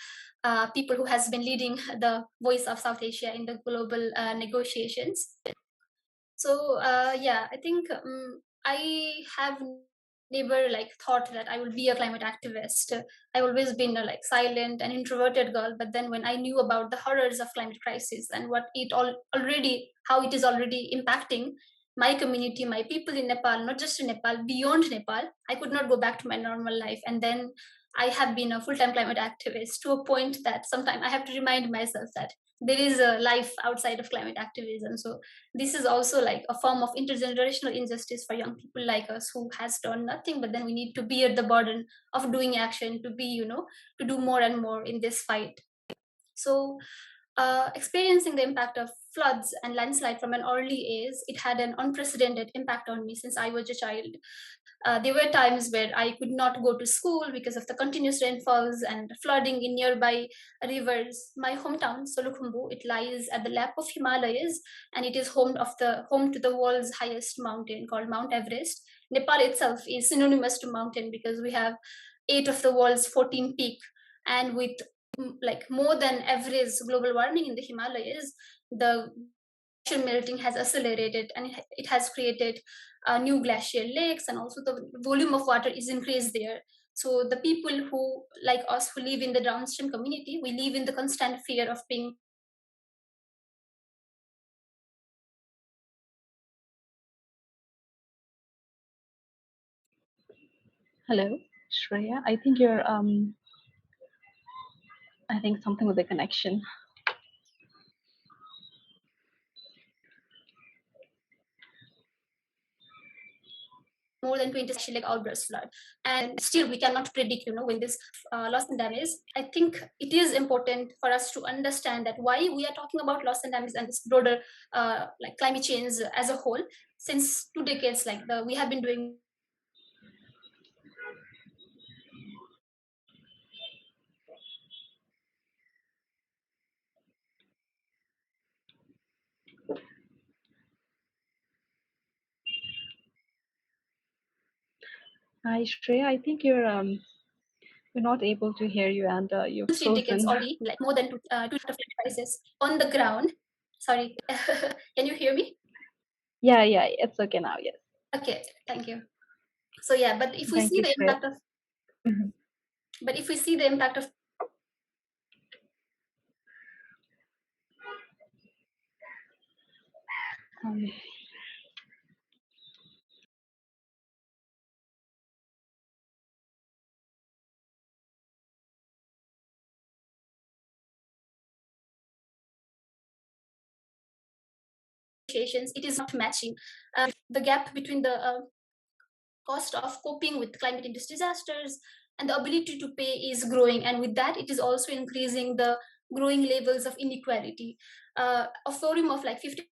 H: people who has been leading the voice of South Asia in the global negotiations. So yeah, I think I have never like thought that I will be a climate activist. I always been a like silent and introverted girl, but then when I knew about the horrors of climate crisis and what it how it is already impacting my community, my people in Nepal, not just in Nepal, beyond Nepal, I could not go back to my normal life. And then I have been a full-time climate activist to a point that sometimes I have to remind myself that there is a life outside of climate activism. So this is also like a form of intergenerational injustice for young people like us who has done nothing, but then we need to bear the burden of doing action, to be, to do more and more in this fight. So experiencing the impact of floods and landslide from an early age, it had an unprecedented impact on me since I was a child. There were times where I could not go to school because of the continuous rainfalls and flooding in nearby rivers. My hometown, Solukhumbu, it lies at the lap of Himalayas, and it is home to the world's highest mountain called Mount Everest. Nepal itself is synonymous to mountain because we have 8 of the world's 14 peaks, and with like more than average global warming in the Himalayas, the glacier melting has accelerated, and it has created new glacial lakes, and also the volume of water is increased there. So the people who, like us, who live in the downstream community, we live in the constant fear of being
C: Hello, Shreya. I think you're I think something with the connection.
H: More than 20 actually like outburst flood, and still we cannot predict when this loss and damage. I think it is important for us to understand that why we are talking about loss and damage and this broader like climate change as a whole. Since 2 decades, we have been doing
C: Hi, Shreya. I think we're not able to hear you, and you're
H: 3 decades
C: frozen.
H: already, like more than two crisis on the ground. Sorry, can you hear me?
C: Yeah, it's okay now. Yes.
H: Okay, thank you. So yeah, but if we
C: Thank
H: see
C: you,
H: the
C: Shreya.
H: impact of, but if we see the impact of
C: Um,
H: it is not matching the gap between the cost of coping with climate-induced disasters and the ability to pay is growing, and with that it is also increasing the growing levels of inequality. A forum of like 50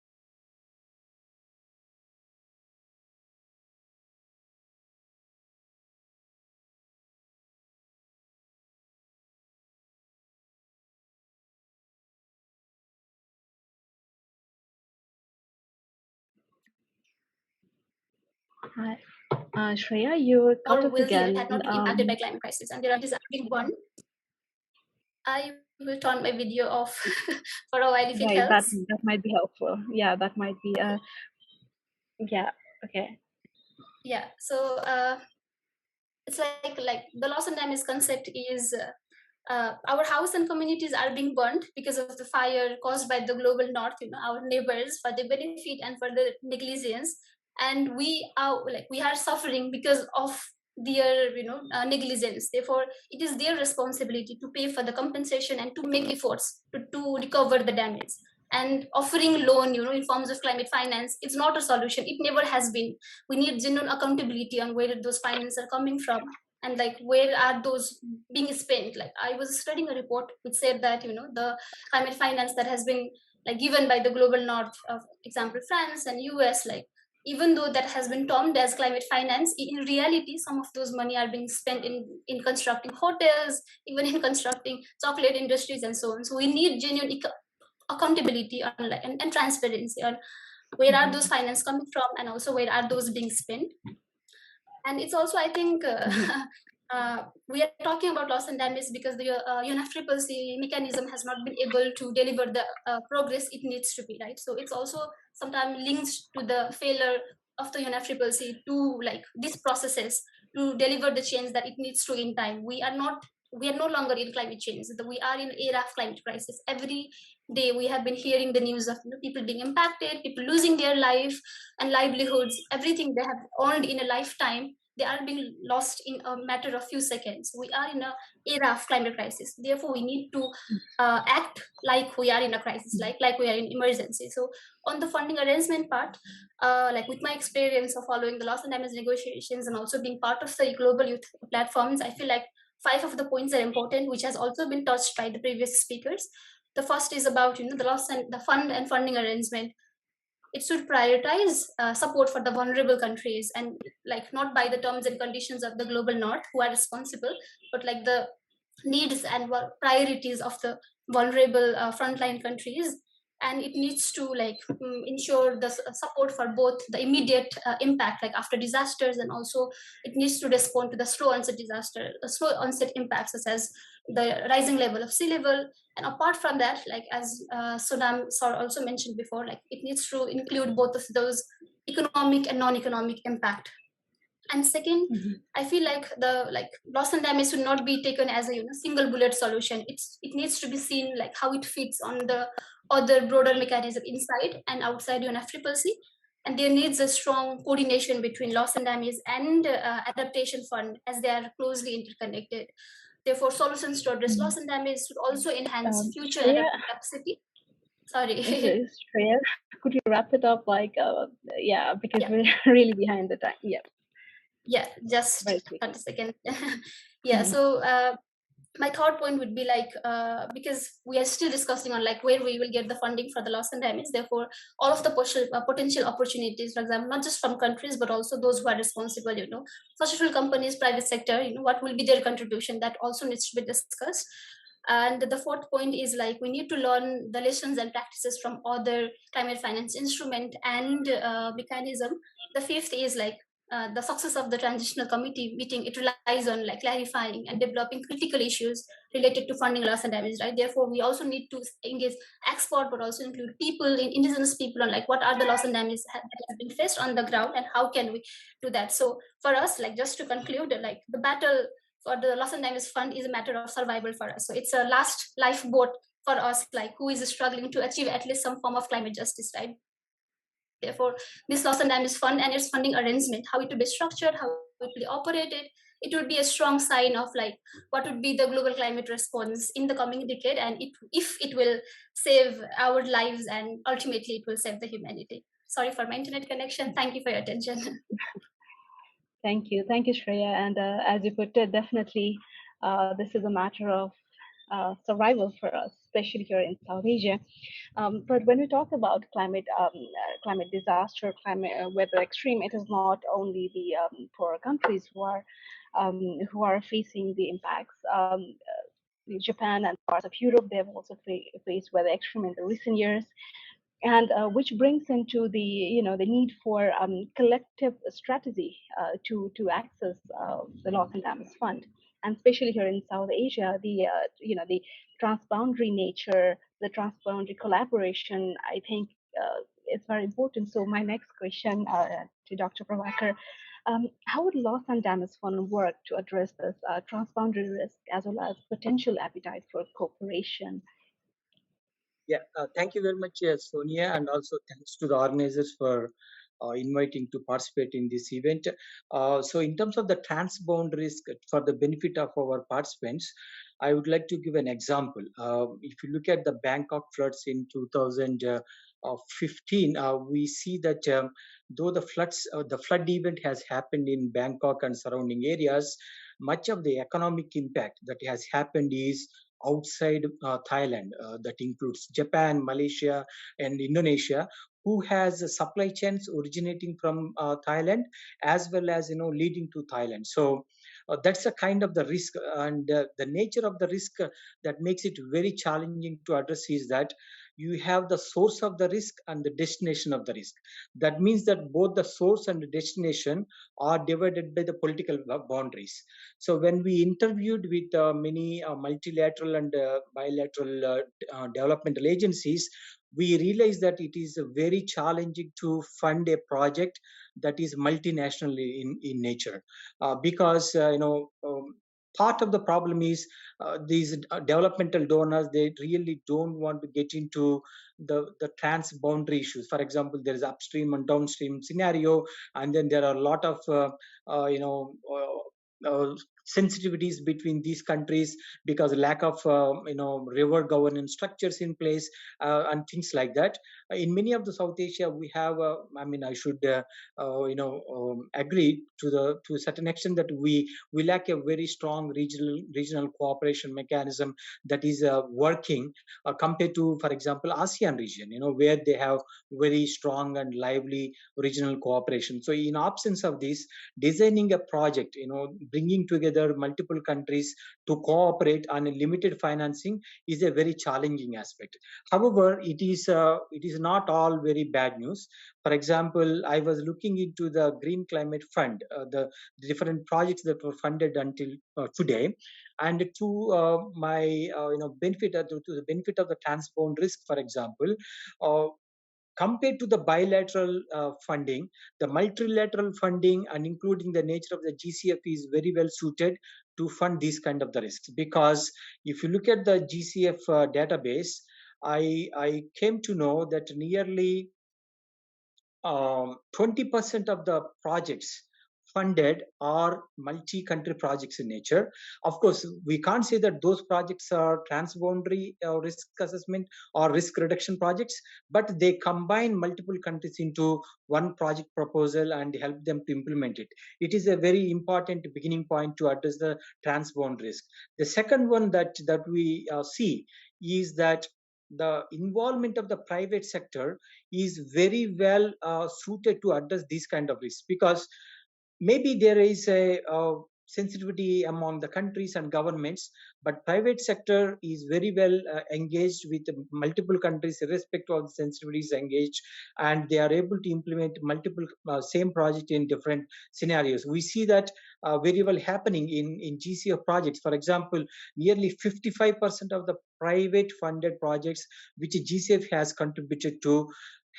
C: Shreya, you cut
H: or
C: off
H: wealthy
C: again.
H: had not been impacted by climate crisis, and there are being one. I will turn my video off for a while if it
C: Right, that
H: helps.
C: might be helpful. Yeah, that might be. Yeah. Okay.
H: Yeah. So it's like the loss and damage concept is our house and communities are being burnt because of the fire caused by the global north, our neighbors, for their benefit and for the negligence, and we are suffering because of their negligence. Therefore it is their responsibility to pay for the compensation and to make efforts to recover the damage. And offering loan in forms of climate finance, it's not a solution. It never has been. We need genuine accountability on where those finances are coming from, and like where are those being spent. Like I was studying a report which said that the climate finance that has been like given by the global north, of example France and US, like even though that has been termed as climate finance, in reality some of those money are being spent in constructing hotels, even in constructing chocolate industries and so on. So we need genuine accountability on like and transparency on where are those finance coming from, and also where are those being spent. And it's also, I think, we are talking about loss and damage because the UNFCCC mechanism has not been able to deliver the progress it needs to be, right? So it's also sometimes linked to the failure of the UNFCCC to like these processes to deliver the change that it needs to in time. We are no longer in climate change. We are in era of climate crisis. Every day we have been hearing the news of people being impacted, people losing their life and livelihoods, everything they have earned in a lifetime, they are being lost in a matter of few seconds. We are in a era of climate crisis. Therefore, we need to act like we are in a crisis, like we are in emergency. So on the funding arrangement part, like with my experience of following the loss and damage negotiations and also being part of the global youth platforms, I feel like 5 of the points are important, which has also been touched by the previous speakers. The first is about the loss and the fund and funding arrangement. It should prioritize support for the vulnerable countries, and like not by the terms and conditions of the global north who are responsible, but like the needs and priorities of the vulnerable frontline countries. And it needs to like ensure the support for both the immediate impact like after disasters, and also it needs to respond to the slow onset slow onset impacts such as the rising level of sea level. And apart from that, like as Sonam sir also mentioned before, like it needs to include both of those economic and non-economic impact. And second, I feel like the like loss and damage should not be taken as a single bullet solution. It needs to be seen like how it fits on the other broader mechanism inside and outside UNFCCC. And there needs a strong coordination between loss and damage and adaptation fund, as they are closely interconnected. Therefore, solutions to address loss and damage should also enhance future
C: Shreya,
H: adaptive capacity. Sorry.
C: Shreya, could you wrap it up? Yeah, because
H: Yeah.
C: we're really behind the time. Yeah.
H: Yeah, just
C: Very quick.
H: 1 second. Yeah, so my third point would be because we are still discussing on where we will get the funding for the loss and damage. Therefore, all of the potential opportunities, for example, not just from countries but also those who are responsible, social companies, private sector, what will be their contribution, that also needs to be discussed. And the fourth point is we need to learn the lessons and practices from other climate finance instrument and mechanism. The fifth is the success of the transitional committee meeting, it relies on clarifying and developing critical issues related to funding loss and damage, right? Therefore, we also need to engage expert, but also include people, indigenous people, on what are the loss and damage that have been faced on the ground and how can we do that. So for us, just to conclude, the battle for the loss and damage fund is a matter of survival for us. So it's a last lifeboat for us, who is struggling to achieve at least some form of climate justice, right? Therefore, this loss and damage fund and its funding arrangement, how it will be structured, how it will be operated, it would be a strong sign of what would be the global climate response in the coming decade, and if it will save our lives and ultimately it will save the humanity. Sorry for my internet connection. Thank you for your attention.
C: Thank you, Shreya. And as you put it, definitely, this is a matter of survival for us, especially here in South Asia. But when we talk about climate disaster, climate weather extreme, it is not only the poorer countries who are facing the impacts. Japan and parts of Europe, they have also faced weather extreme in the recent years, and which brings into the need for collective strategy to access the loss and damage fund, and especially here in South Asia, the transboundary nature, the transboundary collaboration, I think is very important. So my next question to Dr. Prabhakar, how would loss and damage fund work to address this transboundary risk as well as potential appetite for cooperation?
I: Yeah, thank you very much, Sonia, and also thanks to the organizers for inviting to participate in this event. So in terms of the transbound risk, for the benefit of our participants, I would like to give an example. If you look at the Bangkok floods in 2015, we see that though the flood event has happened in Bangkok and surrounding areas, much of the economic impact that has happened is outside Thailand. That includes Japan, Malaysia, and Indonesia, who has supply chains originating from Thailand as well as leading to Thailand. So that's a kind of the risk, and the nature of the risk that makes it very challenging to address is that you have the source of the risk and the destination of the risk. That means that both the source and the destination are divided by the political boundaries. So when we interviewed with many multilateral and bilateral developmental agencies, we realized that it is very challenging to fund a project that is multinational in nature, because part of the problem is these developmental donors, they really don't want to get into the transboundary issues. For example, there is upstream and downstream scenario, and then there are a lot of sensitivities between these countries because lack of river governance structures in place, and things like that. In many of the South Asia, we have I should agree to a certain extent that we lack a very strong regional cooperation mechanism that is working compared to, for example, ASEAN region, where they have very strong and lively regional cooperation. So in absence of this, designing a project, bringing together multiple countries to cooperate on a limited financing is a very challenging aspect. However, it is not all very bad news. For example, I was looking into the Green Climate Fund, the different projects that were funded until today, and to my benefit, to the benefit of the transbound risk, for example. Compared to the bilateral funding, the multilateral funding and including the nature of the GCF is very well suited to fund these kind of the risks. Because if you look at the GCF database, I came to know that nearly 20% of the projects funded are multi-country projects in nature. Of course, we can't say that those projects are transboundary risk assessment or risk reduction projects, but they combine multiple countries into one project proposal and help them to implement it. It is a very important beginning point to address the transbound risk. The second one that we see is that the involvement of the private sector is very well suited to address these kind of risks, because maybe there is a sensitivity among the countries and governments, but private sector is very well engaged with multiple countries irrespective of the sensitivities engaged, and they are able to implement multiple same project in different scenarios. We see that very well happening in GCF projects. For example, nearly 55% of the private funded projects which GCF has contributed to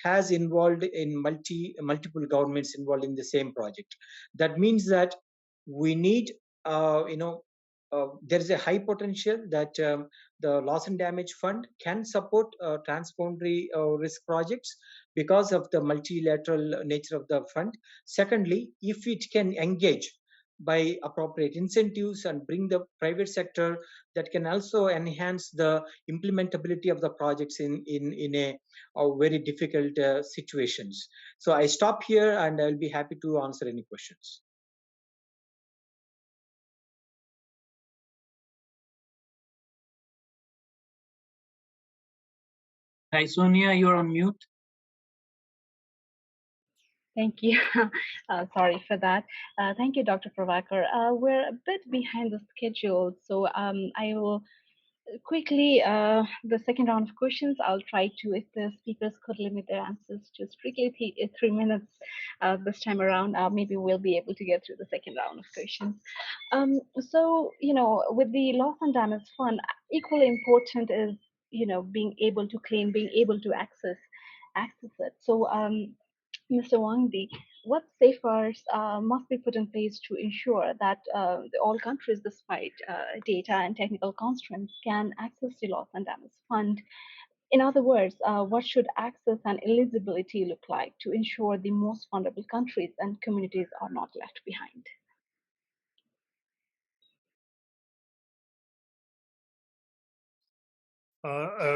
I: has involved in multiple governments involved in the same project. That means that we need, there is a high potential that the loss and damage fund can support transboundary risk projects because of the multilateral nature of the fund. Secondly, if it can engage by appropriate incentives and bring the private sector, that can also enhance the implementability of the projects in a very difficult situations. So I stop here and I'll be happy to answer any questions.
J: Hi, Sonia, you're on mute.
C: Thank you. Sorry for that. Thank you, Dr. Prabhakar. We're a bit behind the schedule, so I will quickly, the second round of questions, I'll try to, if the speakers could limit their answers to strictly 3 minutes this time around, maybe we'll be able to get through the second round of questions. So, with the loss and damage fund, equally important is, being able to claim, being able to access it. So, Mr. Wangdi, what safeguards must be put in place to ensure that all countries, despite data and technical constraints, can access the loss and damage fund? In other words, what should access and eligibility look like to ensure the most vulnerable countries and communities are not left behind?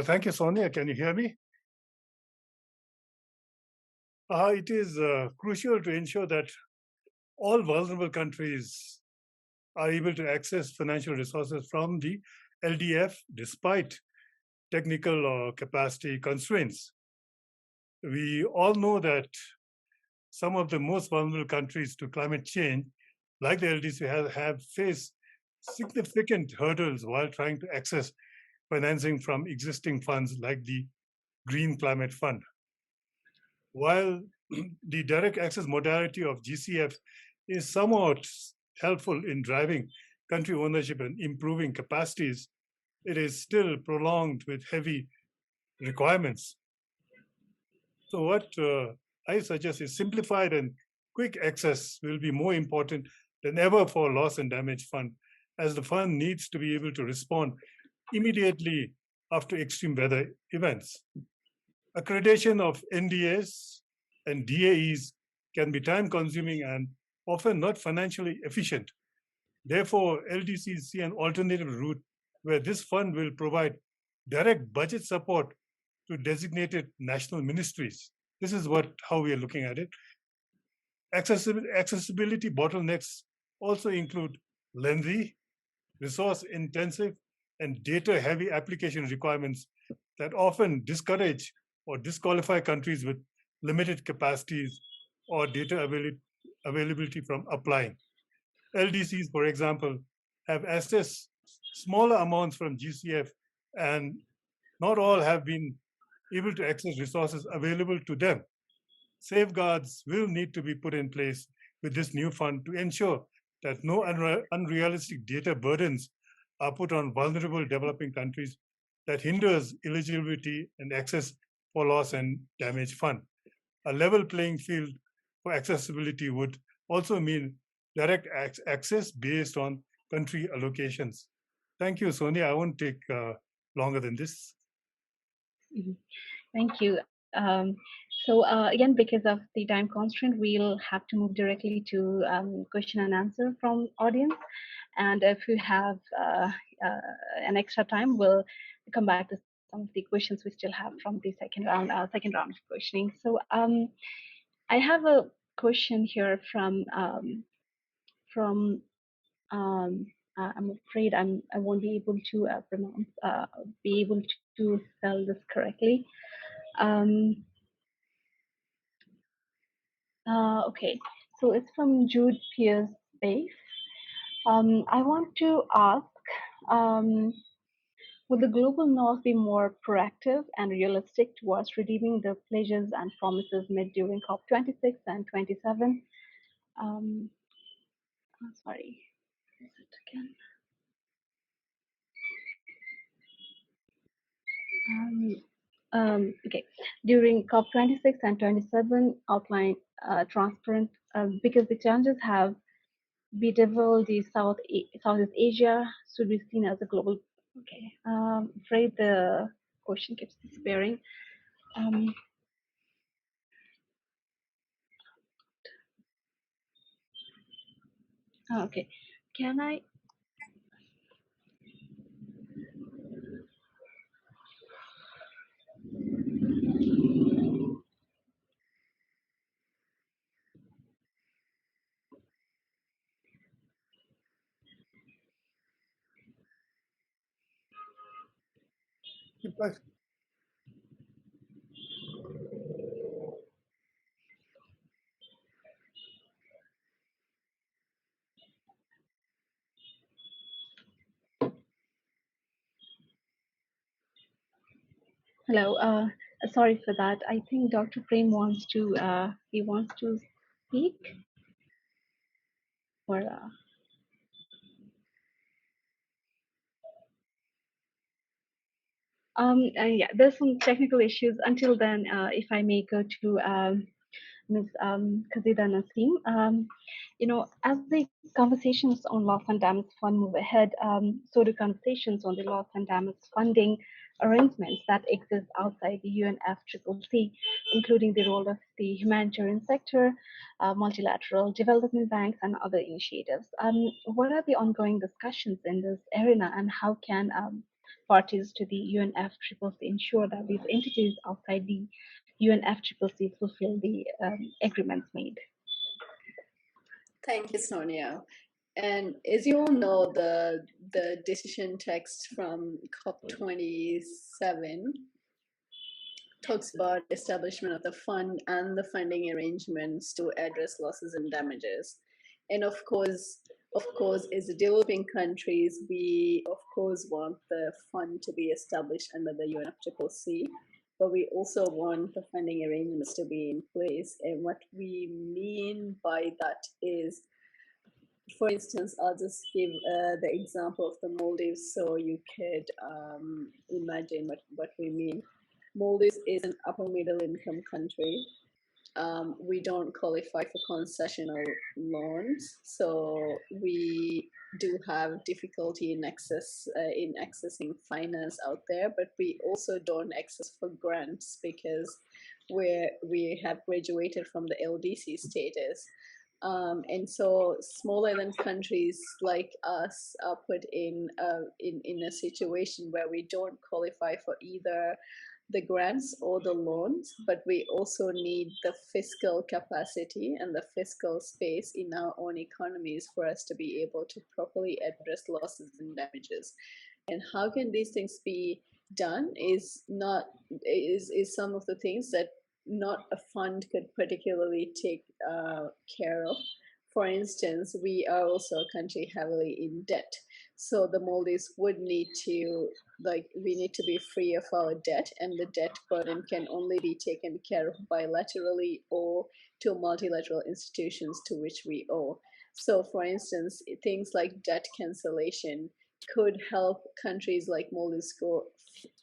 F: Thank you, Sonia. Can you hear me? It is crucial to ensure that all vulnerable countries are able to access financial resources from the LDF despite technical or capacity constraints. We all know that some of the most vulnerable countries to climate change, like the LDC, have faced significant hurdles while trying to access financing from existing funds like the Green Climate Fund. While the direct access modality of GCF is somewhat helpful in driving country ownership and improving capacities, it is still prolonged with heavy requirements. So what I suggest is simplified and quick access will be more important than ever for loss and damage fund, as the fund needs to be able to respond immediately after extreme weather events. Accreditation of NDAs and DAEs can be time-consuming and often not financially efficient. Therefore, LDCs see an alternative route where this fund will provide direct budget support to designated national ministries. This is how we are looking at it. Accessibility bottlenecks also include lengthy, resource-intensive, and data-heavy application requirements that often discourage or disqualify countries with limited capacities or data availability from applying. LDCs, for example, have accessed smaller amounts from GCF, and not all have been able to access resources available to them. Safeguards will need to be put in place with this new fund to ensure that no unrealistic data burdens are put on vulnerable developing countries that hinders eligibility and access for loss and damage fund. A level playing field for accessibility would also mean direct access based on country allocations. Thank you, Sonia. I won't take longer than this.
C: Thank you. So again, because of the time constraint, we'll have to move directly to question and answer from audience. And if you have an extra time, we'll come back to some of the questions we still have from the second round of questioning. So I have a question here from I'm afraid I won't be able to be able to spell this correctly. Okay, so it's from Jude Pierce Base. I want to ask, will the global north be more proactive and realistic towards redeeming the pledges and promises made during COP26 and 27? Sorry, is it again? Okay, during COP26 and 27 outline transparent because the challenges have bedeviled the Southeast Asia should be seen as a global. Okay, afraid the question keeps disappearing. Okay, can I? Hello. Sorry for that. I think Dr. Prem wants to. He wants to speak. Or yeah, there's some technical issues. Until then, if I may go to Ms. Khadeeja Naseem. As the conversations on loss and damage fund move ahead, so do conversations on the loss and damage funding arrangements that exist outside the UNFCCC, including the role of the humanitarian sector, multilateral development banks, and other initiatives. What are the ongoing discussions in this arena, and how can parties to the UNFCCC ensure that these entities outside the UNFCCC fulfill the agreements made?
G: Thank you, Sonia. And as you all know, the decision text from COP27 talks about establishment of the fund and the funding arrangements to address losses and damages. And of course, as developing countries, we of course want the fund to be established under the UNFCCC, but we also want the funding arrangements to be in place. And what we mean by that is, for instance, I'll just give the example of the Maldives so you could imagine what we mean. Maldives is an upper middle income country. We don't qualify for concessional loans, so we do have difficulty in accessing finance out there, but we also don't access for grants because we have graduated from the LDC status. And so small island countries like us are put in a situation where we don't qualify for either the grants or the loans, but we also need the fiscal capacity and the fiscal space in our own economies for us to be able to properly address losses and damages. And how can these things be done is some of the things that not a fund could particularly take care of. For instance, we are also a country heavily in debt. So the Maldives would need to, we need to be free of our debt, and the debt burden can only be taken care of bilaterally or to multilateral institutions to which we owe. So for instance, things like debt cancellation could help countries like Maldives go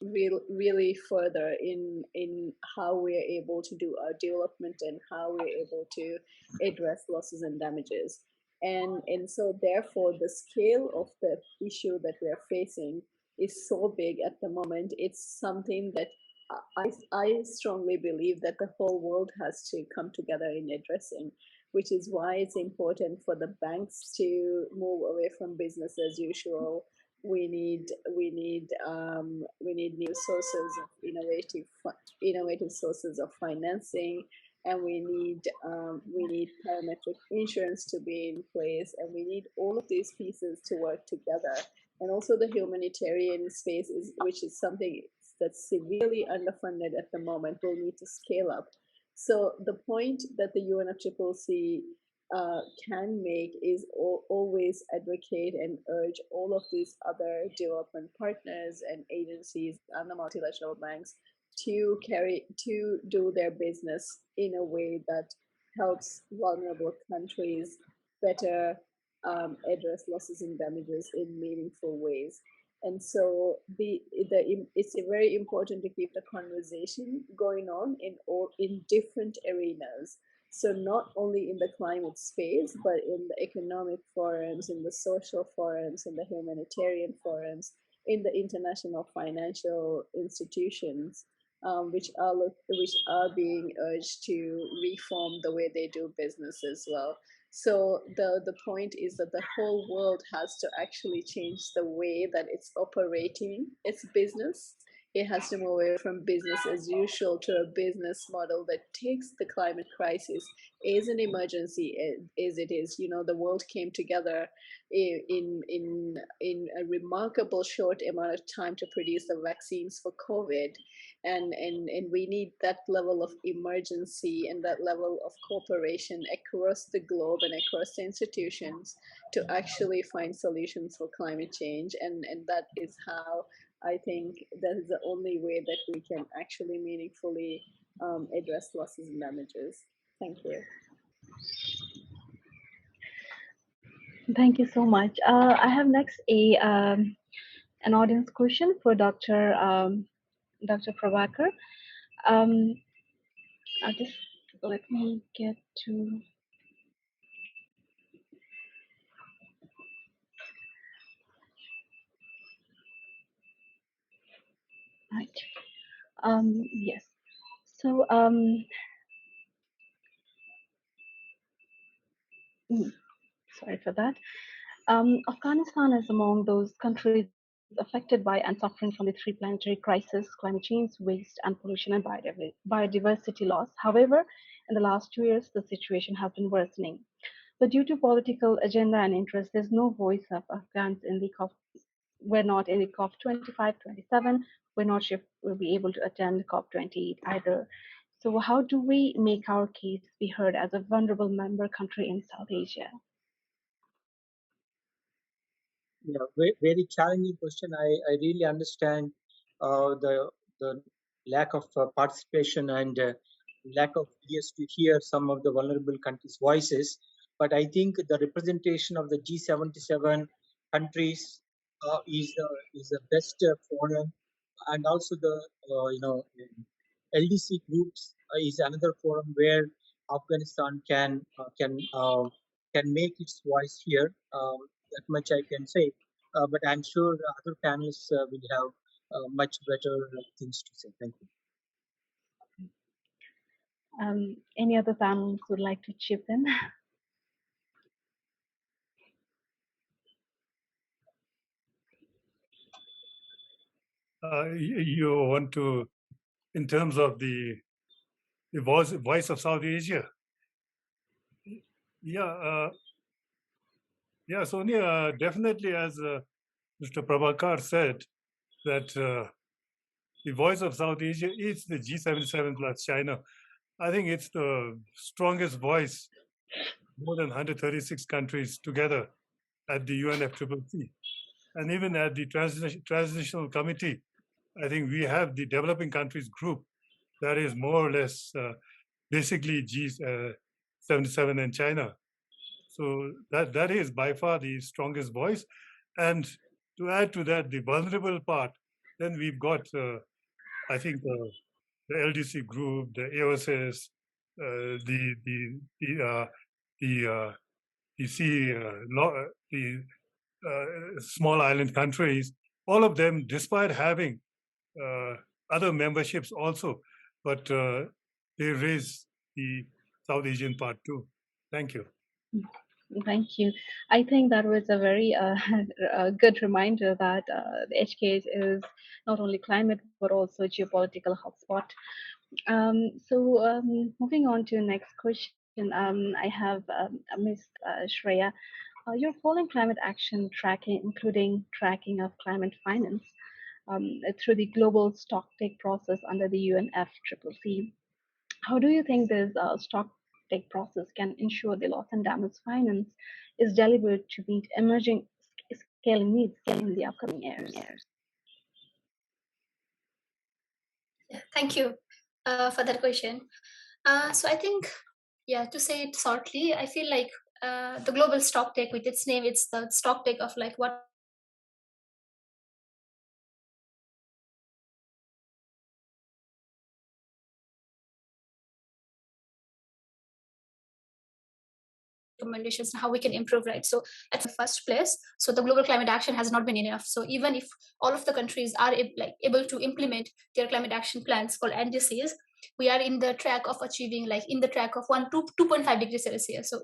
G: really further in how we're able to do our development and how we're able to address losses and damages. And so therefore the scale of the issue that we're facing is so big at the moment. It's something that I strongly believe that the whole world has to come together in addressing, which is why it's important for the banks to move away from business as usual. We need new sources of innovative sources of financing, and we need parametric insurance to be in place, and we need all of these pieces to work together. And also the humanitarian space which is something that's severely underfunded at the moment, will need to scale up. So the point that the UNFCCC can make is always advocate and urge all of these other development partners and agencies and the multilateral banks to do their business in a way that helps vulnerable countries better address losses and damages in meaningful ways. And so it's very important to keep the conversation going on in different arenas. So not only in the climate space, but in the economic forums, in the social forums, in the humanitarian forums, in the international financial institutions, which are being urged to reform the way they do business as well. So the point is that the whole world has to actually change the way that it's operating its business. It has to move away from business as usual to a business model that takes the climate crisis as an emergency as it is. You know, the world came together in a remarkable short amount of time to produce the vaccines for COVID. And we need that level of emergency and that level of cooperation across the globe and across the institutions to actually find solutions for climate change. And that is how I think that is the only way that we can actually meaningfully address losses and damages. Thank you.
C: Thank you so much. I have next an audience question for Dr. Prabhakar. Just let me get to. Right. Yes. So sorry for that. Afghanistan is among those countries affected by and suffering from the three planetary crises: climate change, waste and pollution, and biodiversity loss. However, in the last 2 years, the situation has been worsening. But due to political agenda and interest, there's no voice of Afghans in the COP. We're not in the COP25, 27. We're not sure if we'll be able to attend COP28 either. So how do we make our case be heard as a vulnerable member country in South Asia?
I: Yeah, very challenging question. I really understand the lack of participation and lack of ears to hear some of the vulnerable countries' voices. But I think the representation of the G77 countries is the best forum, and also the LDC groups is another forum where Afghanistan can make its voice here. That much I can say. But I'm sure the other panelists will have much better things to say. Thank you.
C: Any other panelists would like to chip in?
F: You want to, in terms of the voice of South Asia? Yeah, Sonia, definitely, as Mr. Prabhakar said, that the voice of South Asia is the G77 plus China. I think it's the strongest voice, more than 136 countries together at the UNFCCC. And even at the Transitional Committee, I think we have the developing countries group that is more or less basically G77 and China. So that is by far the strongest voice. And to add to that, the vulnerable part, then we've got, I think, the LDC group, the AOSS, the small island countries. All of them, despite having other memberships also, but they raise the South Asian part too. Thank you.
C: Thank you. I think that was a very a good reminder that the HK is not only climate but also geopolitical hotspot. Moving on to the next question, I have Ms. Shreya. You're following climate action tracking, including tracking of climate finance through the global stocktake process under the UNFCCC. How do you think this stocktake process can ensure the loss and damage finance is delivered to meet emerging scaling needs in the upcoming years?
H: Thank you for that question. So I think, to say it shortly, I feel like the global stocktake, with its name, it's the stocktake of like what recommendations and how we can improve, right? So at the first place, so the global climate action has not been enough. So even if all of the countries are able to implement their climate action plans called NDCs, we are in the track of achieving, like in the track of 2.5 degrees Celsius. So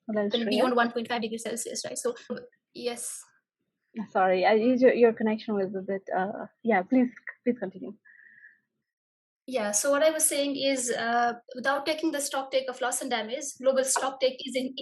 H: beyond 1.5 degrees Celsius, right? So yes.
C: Sorry, your connection was a bit. Yeah, please continue.
H: Yeah, so what I was saying is, without taking the stocktake of loss and damage, global stocktake is in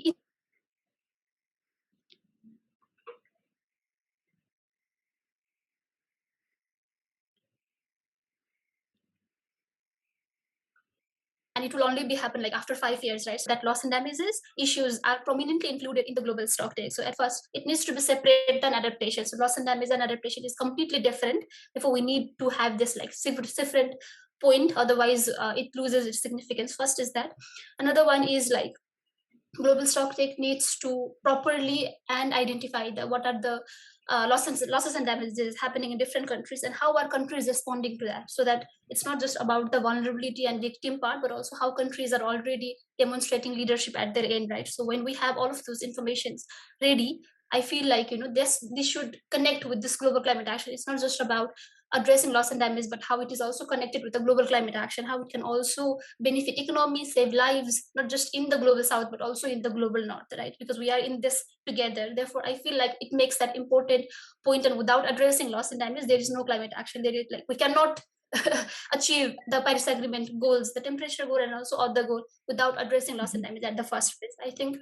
H: and it will only be happen like after 5 years, right? So that loss and damages issues are prominently included in the global stocktake. So at first, it needs to be separate than adaptation. So loss and damage and adaptation is completely different. Therefore, we need to have this like different point. Otherwise, it loses its significance. First is that. Another one is like global stocktake needs to properly and identify what are the losses and damages happening in different countries and how are countries responding to that, so that it's not just about the vulnerability and victim part, but also how countries are already demonstrating leadership at their end, right? So when we have all of those informations ready, I feel like this should connect with this global climate action. It's not just about addressing loss and damage, but how it is also connected with the global climate action, how it can also benefit economy, save lives, not just in the global south, but also in the global north, right? Because we are in this together. Therefore, I feel like it makes that important point, and without addressing loss and damage, there is no climate action. There is like we cannot achieve the Paris Agreement goals, the temperature goal, and also other goal without addressing loss and damage at the first place. I think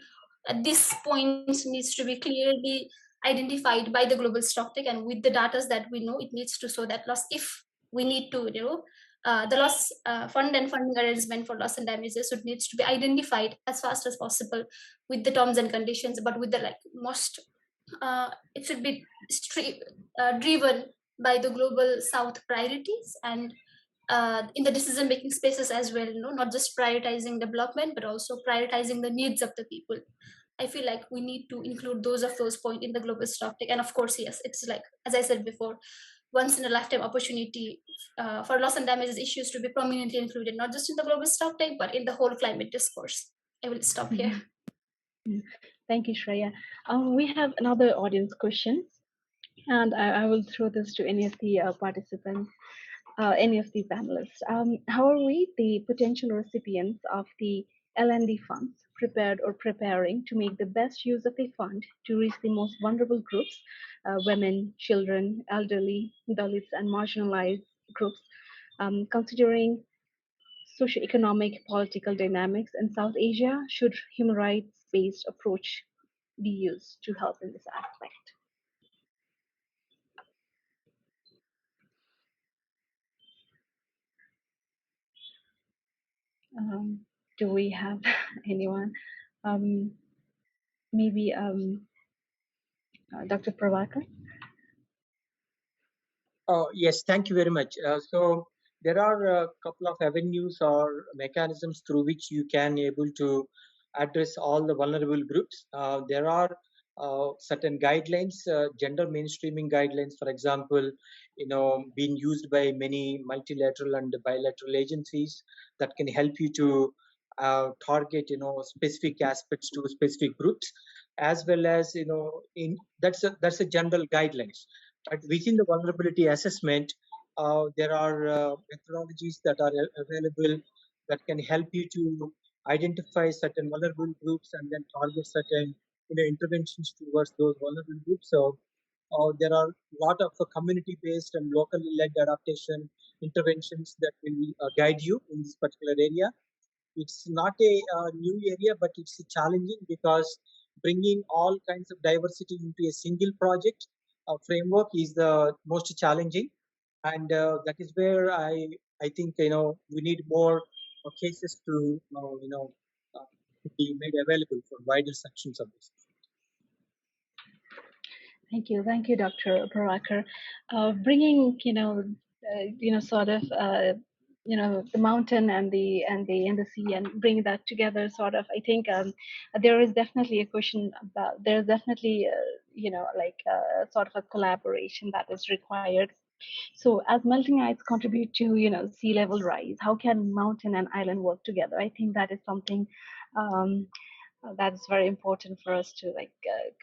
H: at this point needs to be clearly identified by the global stocktake, and with the data that we know, it needs to show that loss. If we need to, the loss fund and funding arrangement for loss and damages, it needs to be identified as fast as possible with the terms and conditions, but with the like most, it should be driven by the global south priorities and in the decision making spaces as well, not just prioritizing development, but also prioritizing the needs of the people. I feel like we need to include those points in the global stocktake. And of course, yes, it's like, as I said before, once in a lifetime opportunity for loss and damages issues to be prominently included, not just in the global stocktake, but in the whole climate discourse. I will stop here.
C: Thank you, Shreya. We have another audience question, and I will throw this to any of the participants, any of the panelists. How are we, the potential recipients of the L&D funds, prepared or preparing to make the best use of a fund to reach the most vulnerable groups, women, children, elderly, Dalits, and marginalized groups, considering socioeconomic political dynamics in South Asia? Should human rights-based approach be used to help in this aspect? Do we have anyone? Maybe Dr. Prabhakar?
I: Yes, thank you very much. So there are a couple of avenues or mechanisms through which you can able to address all the vulnerable groups. There are certain guidelines, gender mainstreaming guidelines, for example, being used by many multilateral and bilateral agencies that can help you to target, specific aspects to specific groups, as well as, that's a general guidelines. But within the vulnerability assessment, there are methodologies that are available that can help you to identify certain vulnerable groups and then target certain interventions towards those vulnerable groups. So there are a lot of community-based and locally led adaptation interventions that will guide you in this particular area. It's not a new area, but it's challenging because bringing all kinds of diversity into a single project framework is the most challenging, and that is where I think we need more cases to to be made available for wider sections of this.
C: Thank you, Dr. Prabhakar. Bringing, sort of, the mountain and the sea, and bringing that together, sort of. I think there is definitely a question about. There's definitely, sort of a collaboration that is required. So, as melting ice contribute to, sea level rise, how can mountain and island work together? I think that is something. That's very important for us to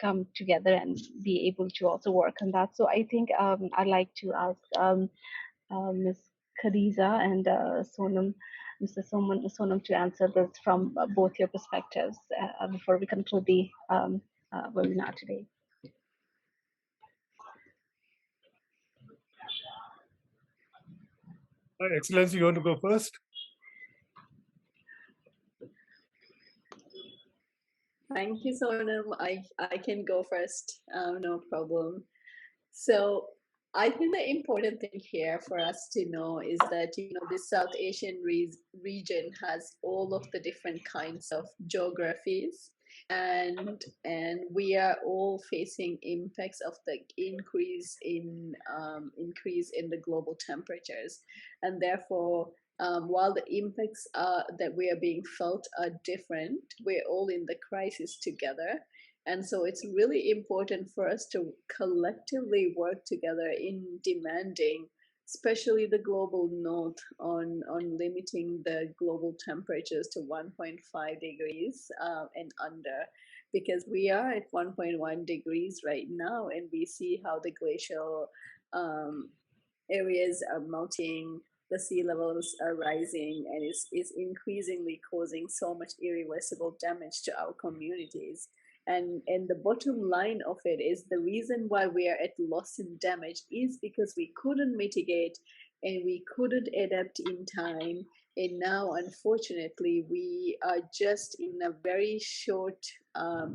C: come together and be able to also work on that. So I think I'd like to ask Ms. Khadeeja and Sonam, Mr. Sonam, to answer this from both your perspectives before we conclude the webinar today.
F: Excellency, you want to go first?
G: Thank you, Sonam. I can go first, no problem. So I think the important thing here for us to know is that, the South Asian region has all of the different kinds of geographies, and we are all facing impacts of the increase in the global temperatures, and therefore while the impacts that we are being felt are different, we're all in the crisis together. And so it's really important for us to collectively work together in demanding, especially the global north, on limiting the global temperatures to 1.5 degrees and under, because we are at 1.1 degrees right now, and we see how the glacial areas are melting, the sea levels are rising, and is increasingly causing so much irreversible damage to our communities. And the bottom line of it is the reason why we are at loss and damage is because we couldn't mitigate and we couldn't adapt in time. And now, unfortunately, we are just in a very short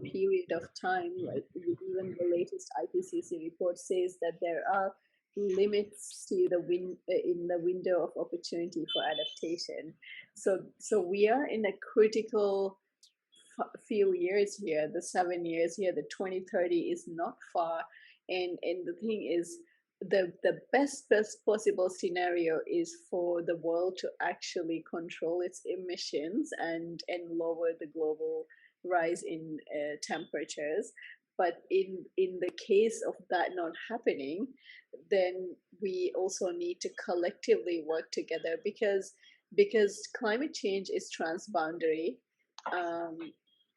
G: period of time. Like even the latest IPCC report says that there are limits to in the window of opportunity for adaptation. So we are in a critical few years here, the 7 years here, the 2030 is not far. And the thing is, the best possible scenario is for the world to actually control its emissions and lower the global rise in temperatures. But in the case of that not happening, then we also need to collectively work together, because climate change is transboundary.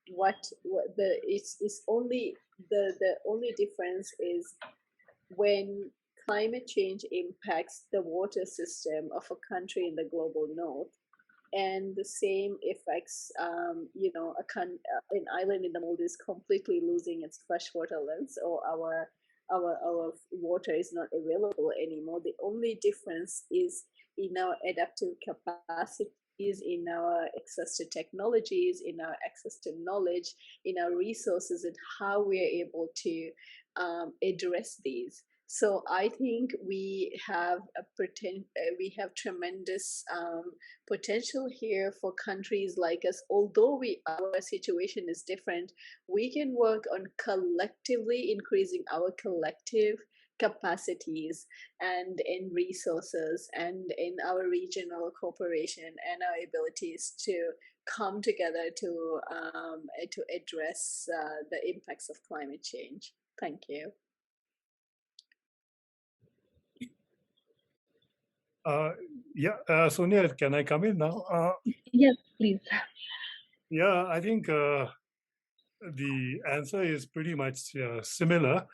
G: It's only the only difference is when climate change impacts the water system of a country in the global north, and the same affects an island in the Maldives completely losing its freshwater levels, or our water is not available anymore. The only difference is in our adaptive capacity, is in our access to technologies, in our access to knowledge, in our resources, and how we are able to address these. So I think we have tremendous potential here for countries like us. Although our situation is different, we can work on collectively increasing our collective capacities and in resources and in our regional cooperation and our abilities to come together to address the impacts of climate change. Thank you.
F: Yeah, Sonia, can I come in now?
C: Yes, please.
F: Yeah, I think the answer is pretty much similar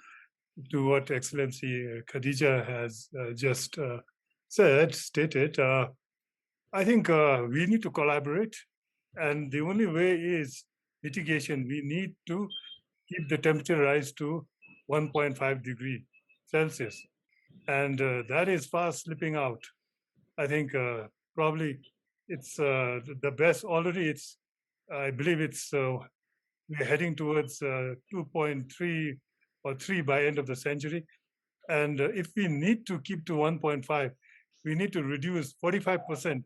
F: to what Excellency Khadeeja has just stated. I think we need to collaborate, and the only way is mitigation. We need to keep the temperature rise to 1.5 degree Celsius, and that is fast slipping out. I think probably it's the best. Already, it's I believe it's we're heading towards 2.3 or 3 by end of the century. And if we need to keep to 1.5, we need to reduce 45%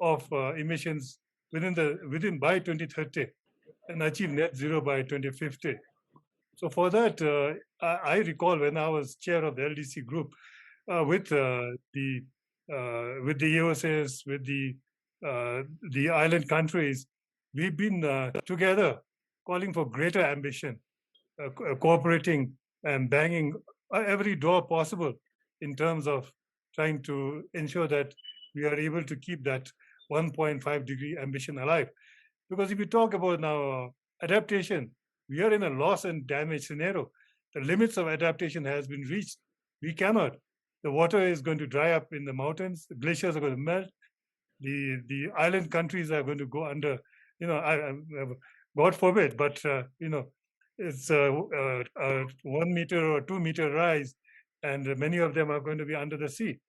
F: of emissions within by 2030 and achieve net zero by 2050. So for that, I recall when I was chair of the LDC group with the EOSs, with the island countries, we've been together calling for greater ambition, cooperating and banging every door possible in terms of trying to ensure that we are able to keep that 1.5 degree ambition alive. Because if you talk about now adaptation, we are in a loss and damage scenario. The limits of adaptation has been reached. We cannot. The water is going to dry up in the mountains. The glaciers are going to melt. The island countries are going to go under. God forbid, but it's a 1 meter or 2 meter rise, and many of them are going to be under the sea.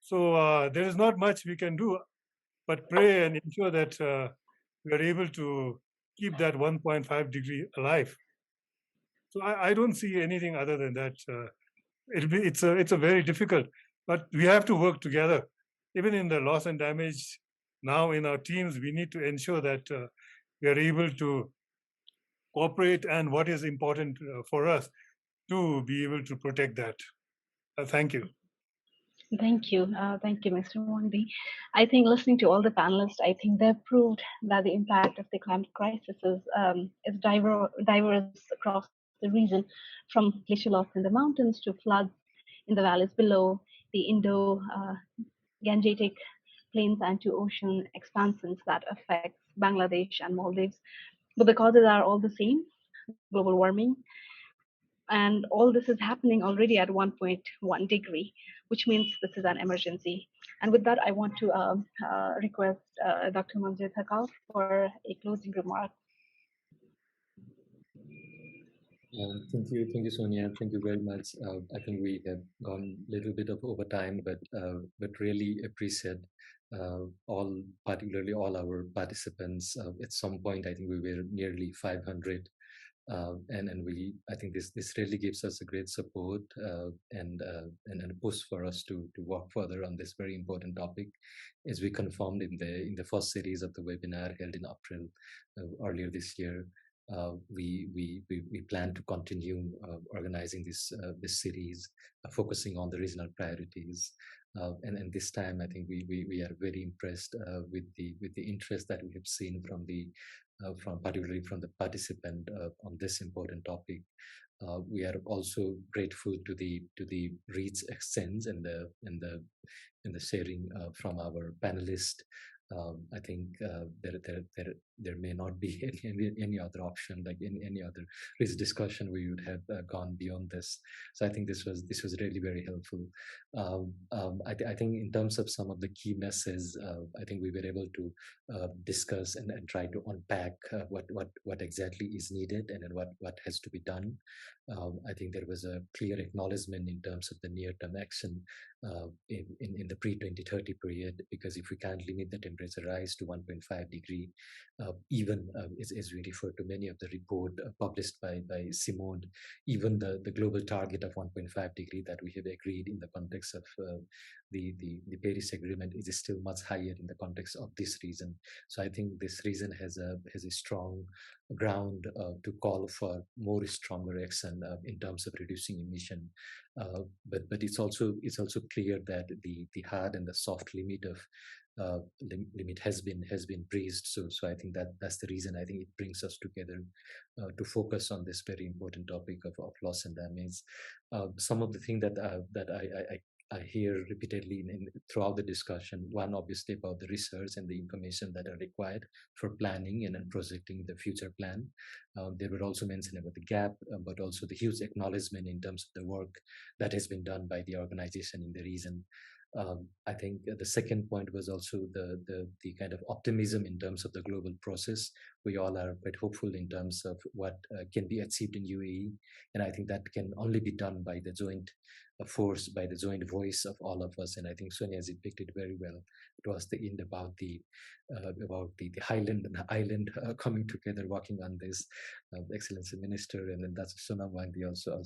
F: So there is not much we can do, but pray and ensure that we are able to keep that 1.5 degree alive. So I don't see anything other than that. It's a very difficult, but we have to work together. Even in the loss and damage, now in our teams, we need to ensure that we are able to cooperate, and what is important for us to be able to protect that. Thank you.
C: Thank you. Thank you, Mr. Wangdi. I think listening to all the panelists, I think they've proved that the impact of the climate crisis is diverse across the region, from glacial loss in the mountains to floods in the valleys below, the Indo-Gangetic plains, and to ocean expansions that affect Bangladesh and Maldives. But the causes are all the same: global warming. And all this is happening already at 1.1 degree, which means this is an emergency. And with that, I want to request Dr. Manjit Thakal for a closing remark.
A: Thank you, Sonia. Thank you very much. I think we have gone a little bit of overtime, but really appreciate particularly all our participants. At some point, I think we were nearly 500. And I think this really gives us a great support and a push for us to work further on this very important topic, as we confirmed in the first series of the webinar held in April earlier this year. We plan to continue organizing this series, focusing on the regional priorities. And this time, I think we are very impressed with the interest that we have seen particularly from the participant on this important topic. We are also grateful to the reach exchange and the sharing from our panelists. I think there may not be any other option, like any other discussion we would have gone beyond this. So I think this was really very helpful. I think in terms of some of the key messages, I think we were able to discuss and try to unpack what exactly is needed and what has to be done. I think there was a clear acknowledgement in terms of the near-term action in the pre-2030 period, because if we can't limit the temperature rise to 1.5 degree, even as we refer to many of the report published by ICIMOD, even the global target of 1.5 degree that we have agreed in the context of the Paris Agreement is still much higher in the context of this region. So I think this region has a strong ground to call for more stronger action in terms of reducing emission. But it's also clear that the hard and the soft limit of limit has been breached. So I think that's the reason I think it brings us together to focus on this very important topic of loss and damage. Some of the things that I hear repeatedly throughout the discussion, one obviously about the research and the information that are required for planning and projecting the future plan. They were also mentioned about the gap, but also the huge acknowledgement in terms of the work that has been done by the organization in the region. I think the second point was also the kind of optimism in terms of the global process. We all are quite hopeful in terms of what can be achieved in UAE, and I think that can only be done by the joint force, by the joint voice of all of us. And I think Sonia has depicted very well. It was the end about the highland and island coming together, working on this. Excellency Minister, and then that's Sonam Wangdi also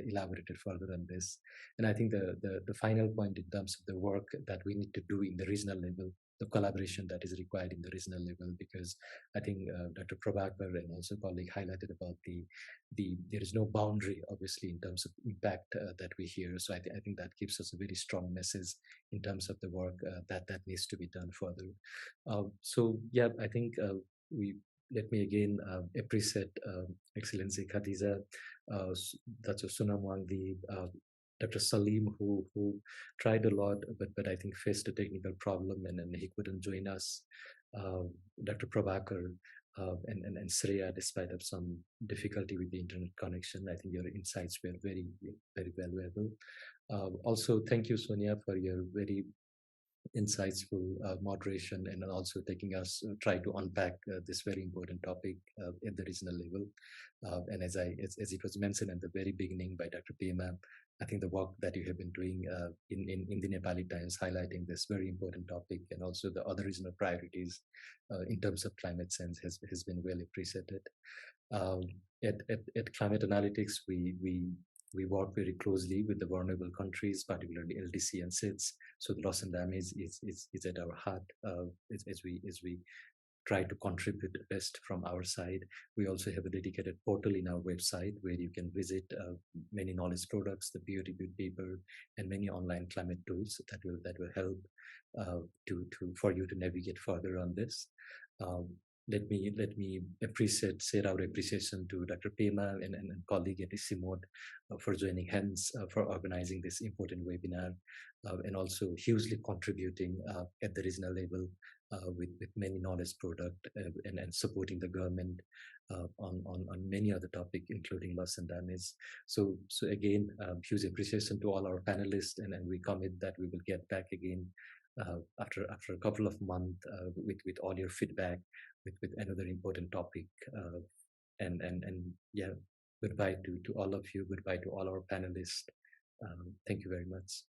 A: elaborated further on this. And I think the final point in terms of the work that we need to do in the regional level, the collaboration that is required in the regional level, because I think Dr. Prabhakar and also colleague highlighted about there is no boundary, obviously, in terms of impact that we hear. So I think that gives us a very strong message in terms of the work that needs to be done further. So yeah, I think let me again appreciate Excellency Khadeeja, Dr. Sonam Wangdi, Dr. Salim, who tried a lot, but I think faced a technical problem and he couldn't join us. Dr. Prabhakar and Shreya, despite of some difficulty with the internet connection. I think your insights were very, very valuable. Also, thank you, Sonia, for your very insightful moderation and also taking us try to unpack this very important topic at the regional level. And as it was mentioned at the very beginning by Dr. Pema, I think the work that you have been doing in the Nepali Times, highlighting this very important topic and also the other regional priorities in terms of climate change has been well appreciated. At Climate Analytics, we work very closely with the vulnerable countries, particularly LDC and SIDS. So the loss and damage is at our heart as we try to contribute the best from our side. We also have a dedicated portal in our website where you can visit many knowledge products, the peer-reviewed paper, and many online climate tools that will help for you to navigate further on this. Let me share our appreciation to Dr. Pema and colleague at ICIMOD for joining hands for organizing this important webinar and also hugely contributing at the regional level with many knowledge product and supporting the government on many other topics, including loss and damage. So again, huge appreciation to all our panelists, and we commit that we will get back again after a couple of months with all your feedback with another important topic. And yeah, goodbye to all of you. Goodbye to all our panelists. Thank you very much.